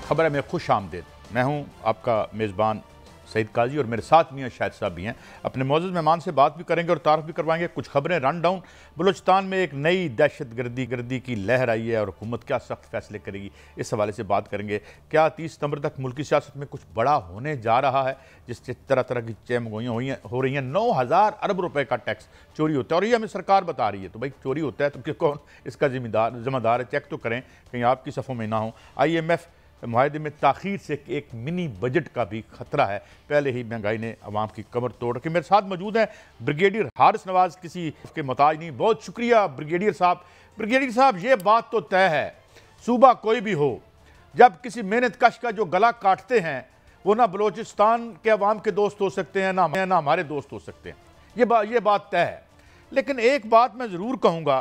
खबर है में खुश आमदेद। मैं हूँ आपका मेज़बान सईद काजी और मेरे साथ मियां शाहिद साहब भी हैं। अपने मौजूद मेहमान से बात भी करेंगे और तारफ़ भी करवाएंगे। कुछ खबरें रन डाउन। बलूचिस्तान में एक नई दहशत गर्दी की लहर आई है और हुकूमत क्या सख्त फैसले करेगी, इस हवाले से बात करेंगे। क्या 30 सितंबर तक मुल्की सियासत में कुछ बड़ा होने जा रहा है, जिससे तरह तरह की चहमगोइयाँ हो रही हैं। 9,000 अरब रुपए का टैक्स चोरी होता है और ये हमें सरकार बता रही है। तो भाई चोरी होता है तो कौन इसका जिम्मेदार है? चेक तो करें कहीं आपकी सफ़ों में ना हो। IMF मुआहदे में ताख़ीर से एक मिनी बजट का भी खतरा है। पहले ही महंगाई ने अवाम की कमर तोड़ के। मेरे साथ मौजूद हैं ब्रिगेडियर हारिस नवाज़, किसी के मोहताज नहीं। बहुत शुक्रिया ब्रिगेडियर साहब। ब्रिगेडियर साहब, ये बात तो तय है, सूबा कोई भी हो, जब किसी मेहनत कश का जो गला काटते हैं वो ना बलोचिस्तान के अवाम के दोस्त हो सकते हैं, ना हमारे दोस्त हो सकते हैं। ये बात तय है। लेकिन एक बात मैं ज़रूर कहूँगा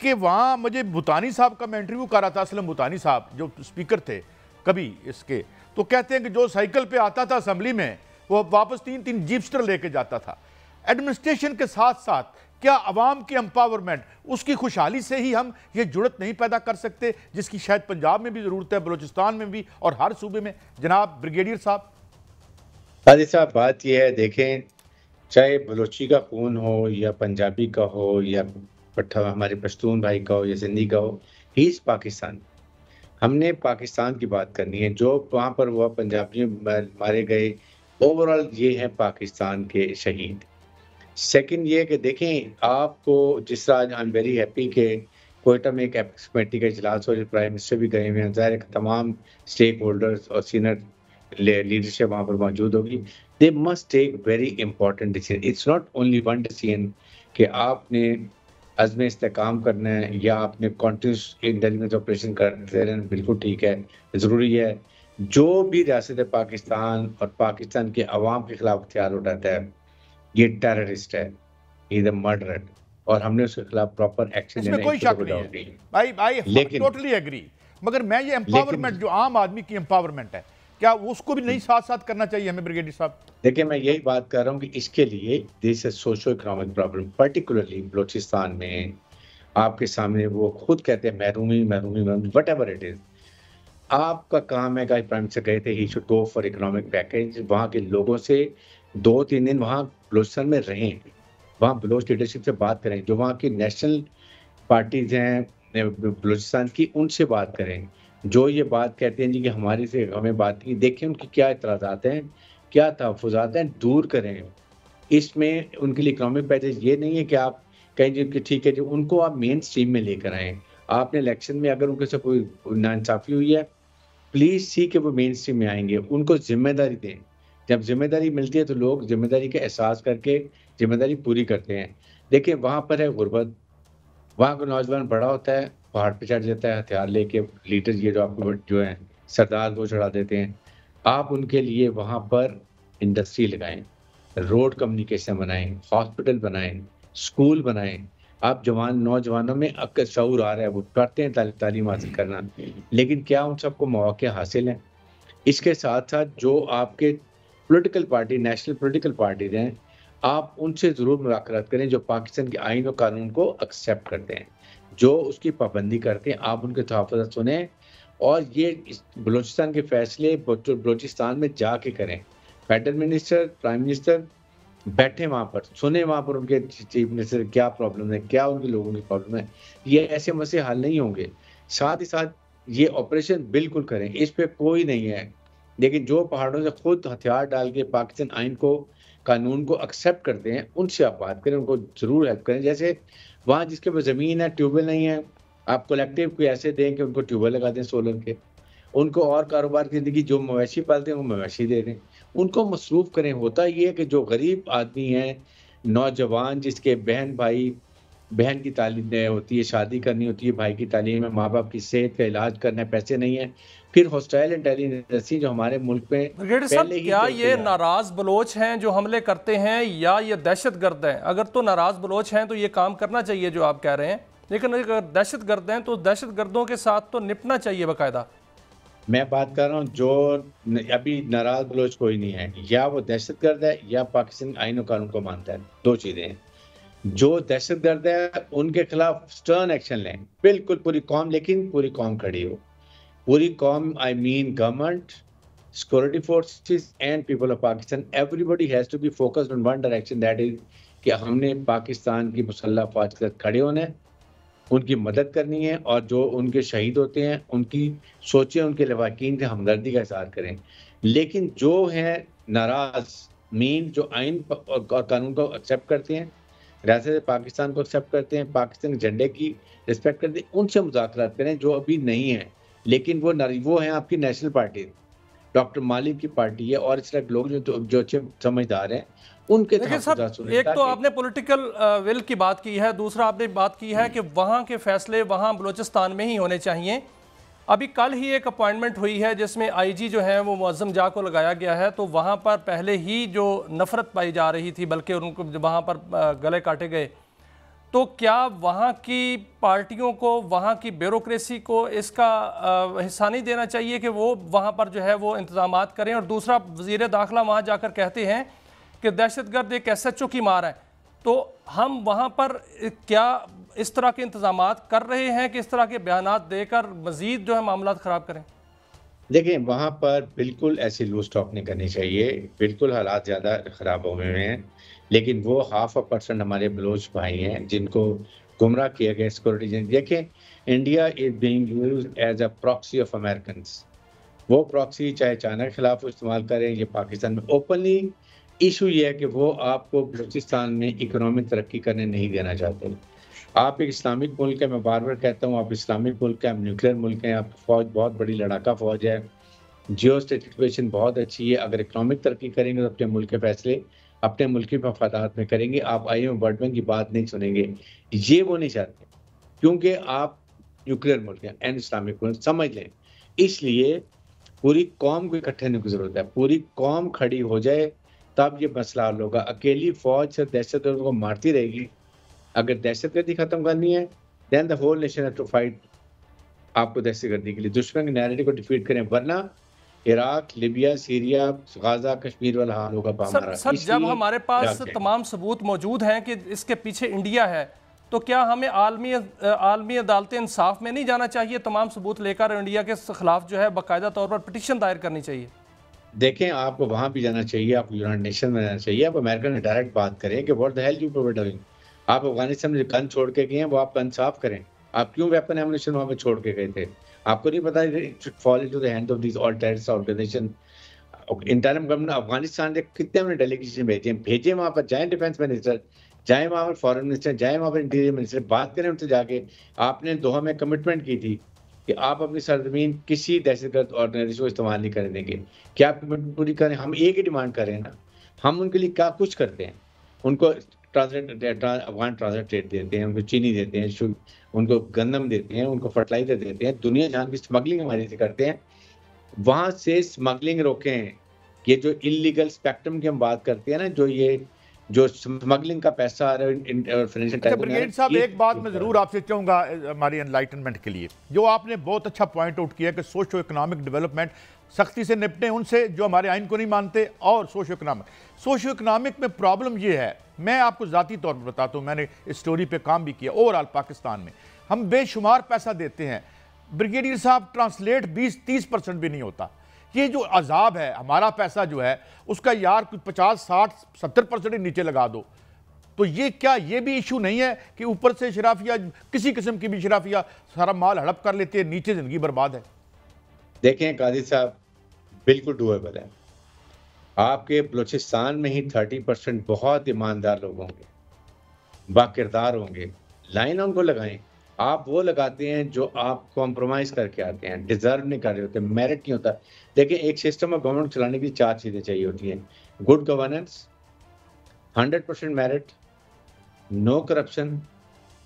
कि वहाँ मुझे भूटानी साहब का मैं इंटरव्यू कर रहा था, असलम भूटानी साहब जो स्पीकर थे कभी इसके, तो कहते हैं कि जो साइकिल पे आता था असेंबली में वो वापस 3-3 जीपस्टर लेके जाता था। एडमिनिस्ट्रेशन के साथ साथ क्या अवाम की एम्पावरमेंट, उसकी खुशहाली से ही हम ये जुड़त नहीं पैदा कर सकते जिसकी शायद पंजाब में भी ज़रूरत है, बलूचिस्तान में भी और हर सूबे में? जनाब ब्रिगेडियर साहब। हाजी साहब, बात यह है, देखें, चाहे बलोची का खून हो या पंजाबी का हो या हमारे पश्तून भाई का हो या सिंधी का हो, ही इज पाकिस्तान। हमने पाकिस्तान की बात करनी है। जो वहाँ पर हुआ, पंजाबी मारे गए, ओवरऑल ये है पाकिस्तान के शहीद। सेकंड ये कि देखें, आपको जिस तरह आज आई एम वेरी हैप्पी कि कोयटा में एक एपिक्स कमेटी का इजलास हो, प्राइम मिनिस्टर भी गए हुए हैं, ज़ाहिर है तमाम स्टेक होल्डर्स और सीनियर लीडरशिप वहाँ पर मौजूद होगी। They must take very important decision. It's not only one decision कि आपने अज़्म इस्तेकाम करना है या आपने कॉन्टिन्यूस इंटेलिजेंस ऑपरेशन करते रहना, बिल्कुल ठीक है, ज़रूरी है। जो भी रियासत पाकिस्तान और पाकिस्तान के अवाम के खिलाफ हथियार उठाता है, ये टेररिस्ट है, ही इज अ मर्डरर, और हमने उसके खिलाफ प्रॉपर एक्शन इसमें लेना कोई शक नहीं है भाई, आई टोटली एग्री। मगर मैं ये एम्पावरमेंट जो आम आदमी की एम्पावरमेंट है, क्या उसको भी नहीं साथ साथ करना चाहिए हमें ब्रिगेडियर साहब? देखिए, मैं यही बात कर रहा हूँ कि इसके लिए this is socio economic problem, particularly Balochistan में। आपके सामने वो खुद कहते हैं महरूमी महरूमी महरूमी, वट एवर इट इज। आपका काम है कि प्राइम मिनिस्टर गए थे, he should go for economic package. वहाँ के लोगों से 2-3 दिन वहाँ बलोचिस्तान में रहें, वहाँ बलोच लीडरशिप से बात करें, जो वहाँ की नेशनल पार्टीज हैं बलूचिस्तान की, उनसे बात करें। जो ये बात कहते हैं जी कि हमारी से हमें बात की, देखें उनकी क्या इतराज़ात हैं, क्या तहफ़्फ़ुज़ात हैं, दूर करें। इसमें उनके लिए इकोनॉमिक पैकेज ये नहीं है कि आप कहें जी कि ठीक है जी, उनको आप मेन स्ट्रीम में लेकर आएँ। आपने इलेक्शन में अगर उनके साथ कोई नाइंसाफ़ी हुई है, प्लीज़ सी कि वो मेन स्ट्रीम में आएँगे, उनको ज़िम्मेदारी दें। जब ज़िम्मेदारी मिलती है तो लोग ज़िम्मेदारी का एहसास करके ज़िम्मेदारी पूरी करते हैं। देखिए, वहाँ पर है गुर्बत, वहाँ का नौजवान बड़ा होता है, पहाड़ पे चढ़ जाता है हथियार लेके, लीडर ये जो आपको जो हैं सरदार वो चढ़ा देते हैं। आप उनके लिए वहाँ पर इंडस्ट्री लगाएँ, रोड कम्युनिकेशन बनाएँ, हॉस्पिटल बनाएँ, स्कूल बनाएँ। आप नौजवानों में अक्ल शऊर आ रहा है, वो करते हैं तालीम हासिल करना, लेकिन क्या उन सबको मौके हासिल हैं? इसके साथ-साथ जो आपके political party, national political parties हैं, आप उनसे ज़रूर मुज़ाकरात करें जो पाकिस्तान के आईन और कानून को एक्सेप्ट करते हैं, जो उसकी पाबंदी करते हैं। आप उनके तहफ़्फ़ुज़ात सुनें और ये इस बलूचिस्तान के फ़ैसले बलूचिस्तान में जाके करें। फेडरल मिनिस्टर, प्राइम मिनिस्टर बैठे वहाँ पर, सुने वहाँ पर उनके चीफ मिनिस्टर क्या प्रॉब्लम है, क्या उनके लोगों की प्रॉब्लम है। ये ऐसे मसले हल नहीं होंगे। साथ ही साथ ये ऑपरेशन बिल्कुल करें, इस पे कोई नहीं है। लेकिन जो पहाड़ों से खुद हथियार डाल के पाकिस्तान आइन को, कानून को एक्सेप्ट करते हैं, उनसे आप बात करें, उनको ज़रूर हेल्प करें। जैसे वहाँ जिसके पास ज़मीन है, ट्यूबवेल नहीं है, आप कलेक्टिव कोई ऐसे दें कि उनको ट्यूबवेल लगा दें सोलर के। उनको और कारोबार की ज़िंदगी, जो मवेशी पालते हैं, वो मवेशी दे दें। उनको मसरूफ़ करें। होता ये है कि जो गरीब आदमी हैं, नौजवान जिसके बहन की तालीम होती है, शादी करनी होती है, भाई की तालीम है, माँ-बाप की सेहत का इलाज करना है, पैसे नहीं है। फिर हॉस्टाइल इंटेलिजेंसी जो हमारे मुल्क में ब्रिगेडियर साहब, पहले ही क्या चलती ये आ नाराज बलोच हैं जो हमले करते हैं या ये दहशतगर्द हैं? अगर तो नाराज बलोच हैं तो ये काम करना चाहिए जो आप कह रहे हैं, लेकिन अगर दहशतगर्द हैं तो दहशतगर्दों के साथ तो निपटना चाहिए बाकायदा। मैं बात कर रहा हूँ जो अभी नाराज बलोच कोई नहीं है, या वो दहशतगर्द है या पाकिस्तान आइन और कानून को मानता है, 2 चीज़ें हैं। जो दहशतगर्द है उनके खिलाफ स्टर्न एक्शन लें, बिल्कुल पूरी कौम, लेकिन पूरी कौम खड़ी हो। पूरी कौम, I mean government, security forces and people of Pakistan, everybody has to be focused on one direction, that is कि हमने पाकिस्तान की मुसल्लह फौज के साथ खड़े होना है, उनकी मदद करनी है, और जो उनके शहीद होते हैं उनकी सोचें, उनके लवाकिन से हमदर्दी का इज़हार करें। लेकिन जो हैं नाराज़ मीन, जो आइन और कानून को एक्सेप्ट करते हैं, रियासत पाकिस्तान को एक्सेप्ट करते हैं, पाकिस्तान के झंडे की रिस्पेक्ट करते हैं, उनसे मुज़ाकरात करें जो अभी नहीं है। लेकिन वो हैं आपकी नेशनल पार्टी, डॉक्टर मालिक की पार्टी है, और इस तरह के लोग जो अच्छे समझदार हैं उनके देखिए सर, एक तो आपने पॉलिटिकल विल की बात की है, दूसरा आपने बात की है कि वहाँ के फैसले वहाँ बलूचिस्तान में ही होने चाहिए। अभी कल ही एक अपॉइंटमेंट हुई है जिसमें आईजी जो है वो मुअज्जम जा को लगाया गया है, तो वहाँ पर पहले ही जो नफरत पाई जा रही थी, बल्कि उनको वहाँ पर गले काटे गए, तो क्या वहाँ की पार्टियों को, वहाँ की ब्यूरोक्रेसी को इसका हिस्सा नहीं देना चाहिए कि वो वहाँ पर जो है वो इंतजामात करें? और दूसरा, वज़ीर दाखिला वहाँ जाकर कहते हैं कि दहशतगर्द एक SHO की मार है, तो हम वहाँ पर क्या इस तरह के इंतजामात कर रहे हैं कि इस तरह के बयानात देकर मज़ीद जो है मामला ख़राब करें? देखिए, वहाँ पर बिल्कुल ऐसी लूज टॉक नहीं करनी चाहिए, बिल्कुल हालात ज़्यादा ख़राब हो गए हैं, लेकिन वो 0.5% हमारे बलोच भाई हैं जिनको गुमराह किया गया सिक्योरिटी। देखिए, India is being used as a proxy of Americans. वो प्रॉक्सी चाहे चाइना के खिलाफ इस्तेमाल करें, ये पाकिस्तान में ओपनली इशू ये है कि वो आपको बलूचिस्तान में इकोनॉमिक तरक्की करने नहीं देना चाहते। आप एक इस्लामिक मुल्क है, मैं बार बार कहता हूँ, आप इस्लामिक मुल्क है, आप न्यूक्लियर मुल्क हैं, आप फौज बहुत बड़ी लड़ाका फौज है, जियो सिचुएशन बहुत अच्छी है। अगर इकोनॉमिक तरक्की करेंगे तो अपने मुल्क के फैसले अपने मुल्क के मफादात में करेंगे। आप IMF वर्ल्ड बैंक की बात नहीं सुनेंगे, ये वो नहीं चाहते, क्योंकि आप न्यूक्लियर मुल्क हैं एंड इस्लामिक मुल्क, समझ लें। इसलिए पूरी कौम को इकट्ठे होने की जरूरत है, पूरी कौम खड़ी हो जाए तब ये मसला हल होगा। अकेली फौज से दहशतगर्द को मारती रहेगी। अगर दहशतगर्दी खत्म करनी है, then the whole nation has to fight आपको दहशतगर्दी के लिए, दुश्मन के नैरेटिव को डिफीट करें, वरना Iraq, Libya, Syria, Gaza, Kashmir वाला हाल होगा हमारा। सर, जब हमारे पास तमाम सबूत मौजूद हैं कि इसके पीछे इंडिया है, तो क्या हमें आलमी अदालत इंसाफ में नहीं जाना चाहिए? तमाम सबूत लेकर इंडिया के खिलाफ जो है बाकायदा तौर पर पिटीशन दायर करनी चाहिए। देखें, आपको वहां भी जाना चाहिए, आपको यूनाइटेड नेशन में जाना चाहिए, आप अमेरिका ने डायरेक्ट बात करें कि what the hell you people doing. आप अफगानिस्तान में गन छोड़ के गए हैं, वो आप गन साफ करें। आप क्यों वेपन एमुनिशन वहां पे छोड़ के गए थे? आपको नहीं पता it should fall into the hand of this all terrorist organisation. Interim government Afghanistan से कितने हमने डेलीगेशन भेजे वहां पर, जाए डिफेंस मिनिस्टर, जाए वहां पर फॉरेन मिनिस्टर, जाए वहां पर इंटीरियर मिनिस्टर, बात करें उनसे जाके। आपने दोहा में कमिटमेंट की थी कि आप अपनी सरजमीन किसी दहशतगर्द ऑर्गेनाइजेशन को इस्तेमाल नहीं करने देंगे। क्या आप कमिटमेंट पूरी करें? हम एक ही डिमांड कर रहे हैं ना, हम उनके लिए क्या कुछ करते हैं। उनको अफगान ट्रांसलेट देते हैं, उनको चीनी देते हैं, उनको गंदम देते हैं, उनको फर्टिलाइजर देते हैं, दुनिया जहां की स्मगलिंग हमारे से करते हैं, वहां से स्मगलिंग रोकें। ये जो इलीगल स्पेक्ट्रम की हम बात करते हैं ना, जो स्मगलिंग का पैसा आ रहा है फाइनेंशियल। ब्रिगेड साहब, एक बात मैं जरूर आपसे चाहूंगा हमारी एनलाइटनमेंट के लिए, जो आपने बहुत अच्छा पॉइंट आउट किया कि सोशो इकोनॉमिक डेवलपमेंट सख्ती से निपटें उनसे जो हमारे आइन को नहीं मानते, और सोशो इकोनॉमिक में प्रॉब्लम ये है, मैं आपको ज़ाती तौर पर बताता हूँ, मैंने इस स्टोरी पे काम भी किया। ओवरऑल पाकिस्तान में हम बेशुमार पैसा देते हैं, ब्रिगेडियर साहब ट्रांसलेट 20-30% भी नहीं होता। ये जो अजाब है, हमारा पैसा जो है उसका यार कुछ 50-60-70% ही नीचे लगा दो, तो ये क्या ये भी इशू नहीं है कि ऊपर से शराफिया, किसी किस्म की भी शराफिया सारा माल हड़प कर लेते हैं, नीचे जिंदगी बर्बाद है। देखें काजी साहब, बिल्कुल डूएबल है। आपके बलूचिस्तान में ही 30% बहुत ईमानदार लोग होंगे, बाकिरदार होंगे, लाइन उनको लगाएं। आप वो लगाते हैं जो आप कॉम्प्रोमाइज करके आते हैं, डिजर्व नहीं कर रहे होते, मेरिट नहीं होता। देखिए, एक सिस्टम ऑफ गवर्नमेंट चलाने की 4 चीजें चाहिए होती हैं: good governance, 100% merit, no corruption,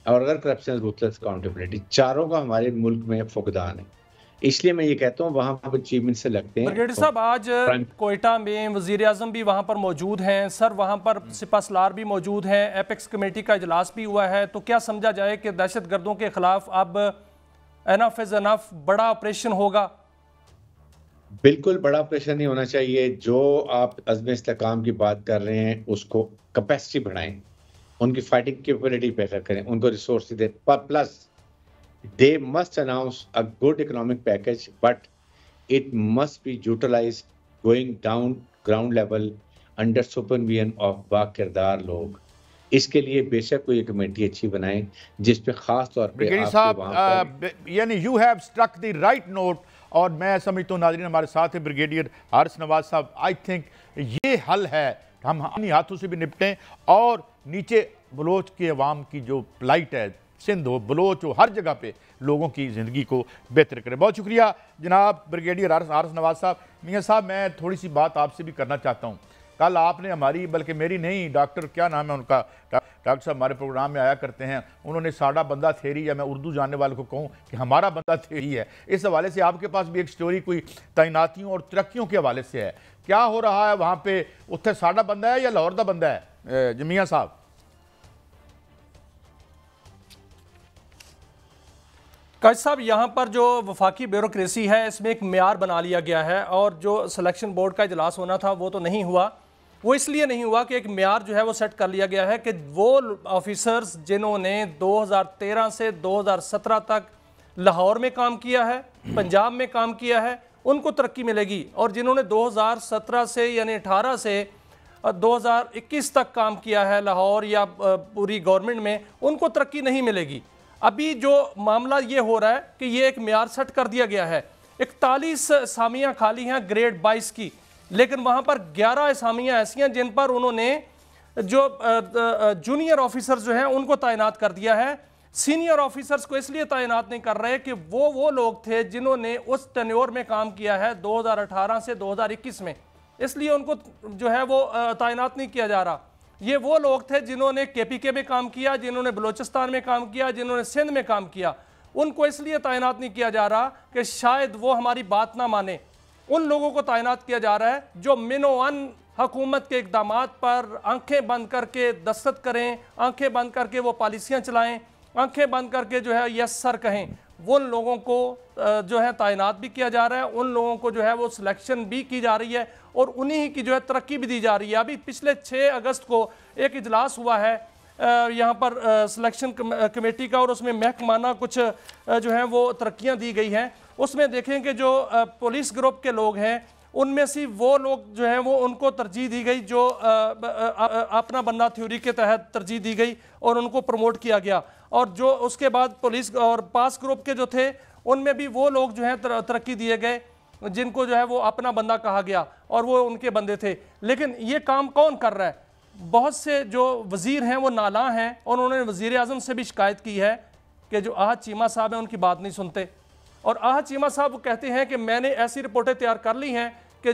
और अगर करप्शन रूथलेस अकाउंटेबिलिटी। चारों का हमारे मुल्क में फुकदान है। इसलिए मैं ये कहता हूँ वहाँ पर चीफ मिनिस्टर लगते हैं। ब्रिगेडियर साहब, आज कोयटा में वज़ीर आज़म भी वहाँ पर मौजूद हैं, सर वहाँ पर सिपहसालार भी मौजूद हैं, एपेक्स कमेटी का इजलास भी हुआ है, तो क्या समझा जाए कि दहशतगर्दों के खिलाफ अब एनफ इज़ एनफ, बड़ा ऑपरेशन होगा? बिल्कुल बड़ा ऑपरेशन नहीं होना चाहिए। जो आप अज़्म इस्तेकाम की बात कर रहे हैं उसको कैपेसिटी बढ़ाएं, उनकी फाइटिंग कैपेबिलिटी पैदा करें, उनको रिसोर्स दें, plus they must announce a good economic package, but it must be utilized going down ground level under supervision of बाकिरदार लोग। इसके लिए बेशक कोई कमेटी अच्छी बनाए जिसपे खास तौर पे ब्रिगेडियर साहब, यानी you have struck the right note, और मैं समझता हूँ नाज़रीन हमारे साथ है ब्रिगेडियर हारिस नवाज साहब। आई थिंक ये हल है, हम अपनी हाथों से भी निपटें और नीचे बलोच के अवाम की जो प्लाइट है, सिंध हो, बलोच हो, हर जगह पे लोगों की ज़िंदगी को बेहतर करें। बहुत शुक्रिया जनाब ब्रिगेडियर हारिस नवाज साहब। मियाँ साहब, मैं थोड़ी सी बात आपसे भी करना चाहता हूँ। कल आपने हमारी, बल्कि मेरी नहीं, डॉक्टर क्या नाम है उनका, डॉक्टर साहब हमारे प्रोग्राम में आया करते हैं, उन्होंने साड़ा बंदा थेरी, या मैं उर्दू जानने वाले को कहूँ कि हमारा बंदा थेरी है, इस हवाले से आपके पास भी एक स्टोरी कोई तैनातियों और तरक्कियों के हवाले से है। क्या हो रहा है वहाँ पे? उत्थे साड़ा बंदा है या लाहौर का बंदा है जमिया साहब? काजी साहब, यहाँ पर जो वफाकी ब्यूरोक्रेसी है इसमें एक म्यार बना लिया गया है, और जो सिलेक्शन बोर्ड का इजलास होना था वो तो नहीं हुआ। वो इसलिए नहीं हुआ कि एक म्यार जो है वो सेट कर लिया गया है कि वो ऑफिसर्स जिन्होंने 2013 से 2017 तक लाहौर में काम किया है, पंजाब में काम किया है, उनको तरक्की मिलेगी, और जिन्होंने 2017 से यानी 18 से 2021 तक काम किया है लाहौर या पूरी गवर्नमेंट में, उनको तरक्की नहीं मिलेगी। अभी जो मामला ये हो रहा है कि ये एक म्यार सेट कर दिया गया है। 41 असामियाँ खाली हैं ग्रेड 22 की, लेकिन वहाँ पर 11 असामियाँ ऐसी हैं जिन पर उन्होंने जो जूनियर ऑफिसर्स जो हैं उनको तैनात कर दिया है। सीनियर ऑफिसर्स को इसलिए तैनात नहीं कर रहे कि वो लोग थे जिन्होंने उस टेन्योर में काम किया है 2018 से 2021 में, इसलिए उनको जो है वो तैनात नहीं किया जा रहा। ये वो लोग थे जिन्होंने KPK में काम किया, जिन्होंने बलूचिस्तान में काम किया, जिन्होंने सिंध में काम किया, उनको इसलिए तैनात नहीं किया जा रहा कि शायद वो हमारी बात ना माने। उन लोगों को तैनात किया जा रहा है जो मिनोअन हुकूमत के इक़दामात पर आंखें बंद करके दस्तखत करें, आंखें बंद करके वो पॉलिसियाँ चलाएँ, आंखें बंद करके जो है यस सर कहें। वो उन लोगों को जो है तैनात भी किया जा रहा है, उन लोगों को जो है वो सिलेक्शन भी की जा रही है, और उन्हीं की जो है तरक्की भी दी जा रही है। अभी पिछले 6 अगस्त को एक इजलास हुआ है यहाँ पर सिलेक्शन कमेटी का, और उसमें महकमाना कुछ जो है वो तरक्कियाँ दी गई हैं। उसमें देखें कि जो पुलिस ग्रुप के लोग हैं उनमें से वो लोग जो हैं वो उनको तरजीह दी गई, जो अपना बनना थ्योरी के तहत तरजीह दी गई और उनको प्रमोट किया गया। और जो उसके बाद पुलिस और पास ग्रुप के जो थे उनमें भी वो लोग जो हैं तरक्की दिए गए जिनको जो है वो अपना बंदा कहा गया, और वो उनके बंदे थे। लेकिन ये काम कौन कर रहा है? बहुत से जो वज़ीर हैं वो नाला हैं, और उन्होंने वज़ीर आज़म से भी शिकायत की है कि जो आहत चीमा साहब हैं उनकी बात नहीं सुनते। और आहत चीमा साहब कहते हैं कि मैंने ऐसी रिपोर्टें तैयार कर ली हैं कि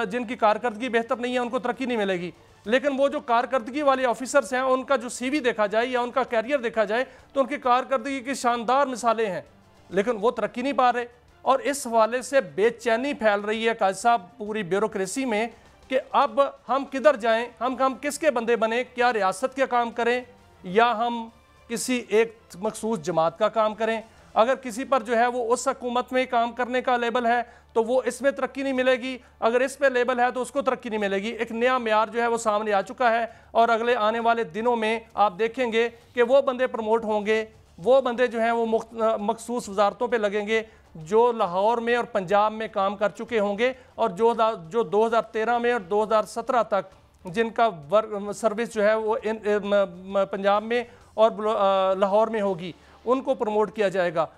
जिनकी कारकर्दगी बेहतर नहीं है उनको तरक्की नहीं मिलेगी। लेकिन वो जो कारकर्दगी वाले ऑफिसर्स हैं उनका जो CV देखा जाए या उनका कैरियर देखा जाए तो उनकी कारकर्दगी की शानदार मिसालें हैं, लेकिन वो तरक्की नहीं पा रहे। और इस हवाले से बेचैनी फैल रही है काजी साहब पूरी ब्यूरोक्रेसी में कि अब हम किधर जाएं, हम किसके बंदे बने? क्या रियासत का काम करें या हम किसी एक मखसूस जमात का काम करें? अगर किसी पर जो है वो उस हुकूमत में काम करने का लेबल है तो वो इसमें तरक्की नहीं मिलेगी, अगर इस पे लेबल है तो उसको तरक्की नहीं मिलेगी। एक नया म्यार जो है वो सामने आ चुका है, और अगले आने वाले दिनों में आप देखेंगे कि वो बंदे प्रमोट होंगे, वो बंदे जो हैं वो मखसूस वजारतों पे लगेंगे जो लाहौर में और पंजाब में काम कर चुके होंगे, और जो 2013 में और 2017 तक जिनका सर्विस जो है वो पंजाब में और लाहौर में होगी, उनको प्रमोट किया जाएगा।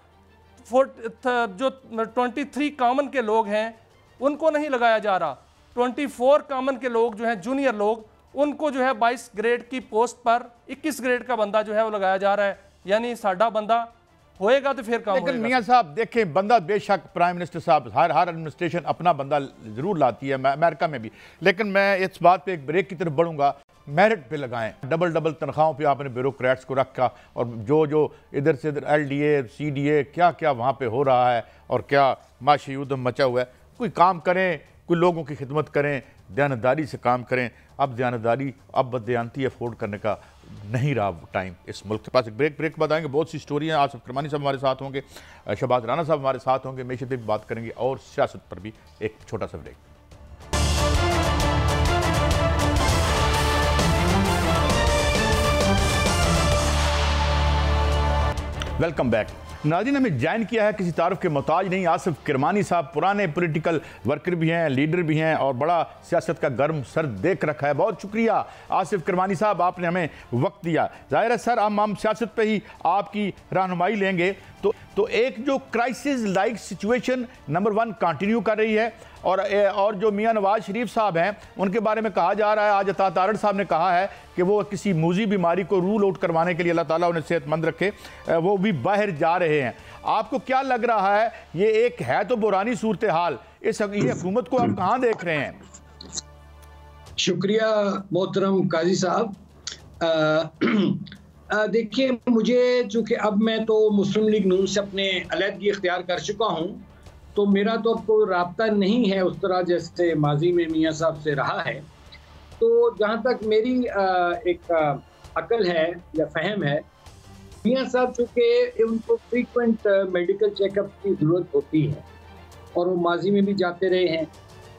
जो 23 कॉमन के लोग हैं उनको नहीं लगाया जा रहा। 24 कॉमन के लोग जो हैं जूनियर लोग, उनको जो है 22 ग्रेड की पोस्ट पर 21 ग्रेड का बंदा जो है वो लगाया जा रहा है। यानी साडा बंदा होएगा तो फिर काम लेकिन मियाँ साहब देखें, बंदा बेशक प्राइम मिनिस्टर साहब हर एडमिनिस्ट्रेशन अपना बंदा ज़रूर लाती है, अमेरिका में भी। लेकिन मैं इस बात पे एक ब्रेक की तरफ बढ़ूंगा, मेरिट पे लगाएं। डबल तनख्वाहों पे आपने ब्यूरोक्रेट्स को रखा, और जो इधर से इधर LDA CDA क्या क्या वहाँ पे हो रहा है, और क्या माशी युद्धम मचा हुआ है। कोई काम करें, कोई लोगों की खिदमत करें, दयानतदारी से काम करें। अब दयानतदारी, अब बददयानती अफोर्ड करने का नहीं रहा टाइम इस मुल्क के पास। एक ब्रेक बाद आएंगे, बहुत सी स्टोरियाँ। आसिफ करमानी साहब हमारे साथ होंगे, शहबाज राना साहब हमारे साथ होंगे, मैशत पे भी बात करेंगे, और सियासत पर भी एक छोटा सा ब्रेक। Welcome back. नाज़रीन, हमें ज्वाइन किया है किसी तारुफ के मोहताज नहीं, आसिफ किरमानी साहब पुराने पॉलिटिकल वर्कर भी हैं, लीडर भी हैं और बड़ा सियासत का गर्म सर देख रखा है। बहुत शुक्रिया आसिफ किरमानी साहब, आपने हमें वक्त दिया। ज़ाहिर है सर, हम सियासत पे ही आपकी रहनुमाई लेंगे। तो एक जो crisis like situation number 1 continue कर रही है और जो मियां नवाज शरीफ साहब हैं उनके बारे में कहा जा रहा है, आज अता तारड़ साहब ने कहा है कि वो किसी मूजी बीमारी को रूल आउट करवाने के लिए अल्लाह ताला उन्हें सेहतमंद रखे, वो भी बाहर जा रहे हैं। आपको क्या लग रहा है, ये एक है तो बुरानी सूरत हाल, ये हुकूमत को आप कहाँ देख रहे हैं? शुक्रिया मोहतरम काजी साहब। देखिए, मुझे चूंकि अब मैं तो मुस्लिम लीग नून से अपने अलहदगी इख्तियार कर चुका हूँ, तो मेरा तो अब कोई राब्ता नहीं है उस तरह जैसे माजी में मियाँ साहब से रहा है। तो जहाँ तक मेरी एक अकल है या फहम है, मियाँ साहब चूँकि उनको फ्रीक्वेंट मेडिकल चेकअप की ज़रूरत होती है और वो माजी में भी जाते रहे हैं,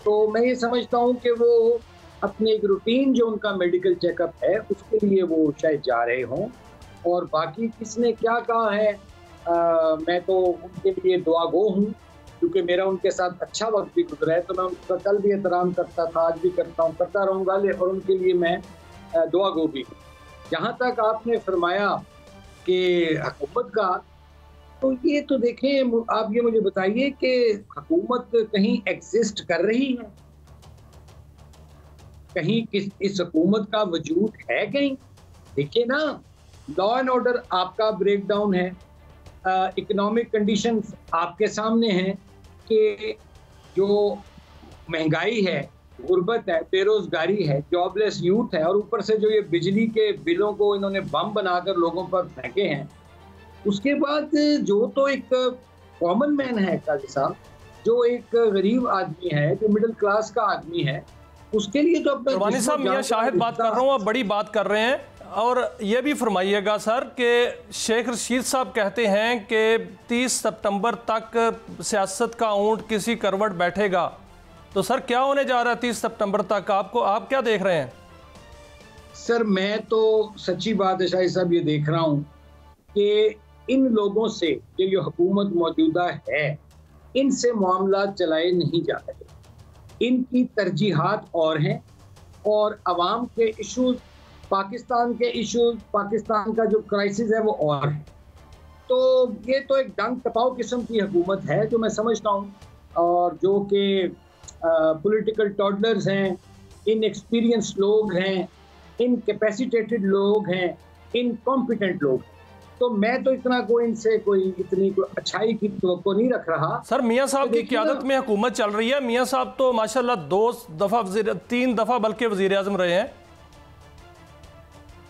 तो मैं ये समझता हूँ कि वो अपने एक रूटीन जो उनका मेडिकल चेकअप है उसके लिए वो शायद जा रहे हों। और बाकी किसने क्या कहा है, मैं तो उनके लिए दुआ गो हूँ, क्योंकि मेरा उनके साथ अच्छा वक्त भी गुजरा है, तो मैं उनका कल भी एहतराम करता था, आज भी करता हूँ, करता रहूँगा, और उनके लिए मैं दुआ गो भी हूँ। जहाँ तक आपने फरमाया कि हुकूमत का, तो ये तो देखें, आप ये मुझे बताइए कि हुकूमत कहीं एग्जिस्ट कर रही है, कहीं इस हुकूमत का वजूद है कहीं? देखिए ना, लॉ एंड ऑर्डर आपका ब्रेक डाउन है, इकोनॉमिक कंडीशंस आपके सामने हैं कि जो महंगाई है, गुर्बत है, बेरोजगारी है, जॉबलेस यूथ है, और ऊपर से जो ये बिजली के बिलों को इन्होंने बम बनाकर लोगों पर फेंके हैं। उसके बाद जो तो एक कॉमन मैन है काजी साहब, जो एक गरीब आदमी है, जो मिडिल क्लास का आदमी है, उसके लिए तो किरमानी साहब, मियां शाहिद बात कर रहा हूँ, आप बड़ी बात कर रहे हैं। और ये भी फरमाइएगा सर कि शेख रशीद साहब कहते हैं कि 30 सितंबर तक सियासत का ऊंट किसी करवट बैठेगा, तो सर क्या होने जा रहा है 30 सितंबर तक? आप क्या देख रहे हैं? सर, मैं तो सच्ची बात है शाहिद साहब, ये देख रहा हूँ कि इन लोगों से जो हुकूमत मौजूदा है, इनसे मामला चलाए नहीं जा रहे। इनकी तरजीहात और हैं और अवाम के इशूज़, पाकिस्तान के इशूज़, पाकिस्तान का जो क्राइसिस है वो और है। तो ये तो एक डंग टपाओ किस्म की हुकूमत है जो मैं समझता हूँ, और जो कि पॉलिटिकल टॉडलर्स हैं, इनएक्सपीरियंस्ड लोग हैं, इनकैपेसिटेटेड लोग हैं, इनकॉम्पिटेंट लोग हैं। तो मैं तो इतना इनसे इतनी अच्छाई की तवक्को नहीं रख रहा। सर, मियां साहब की क़यादत में हुकूमत चल रही है। मियां साहब तो माशाल्लाह 3 दफ़ा बल्कि वज़ीर आज़म रहे हैं।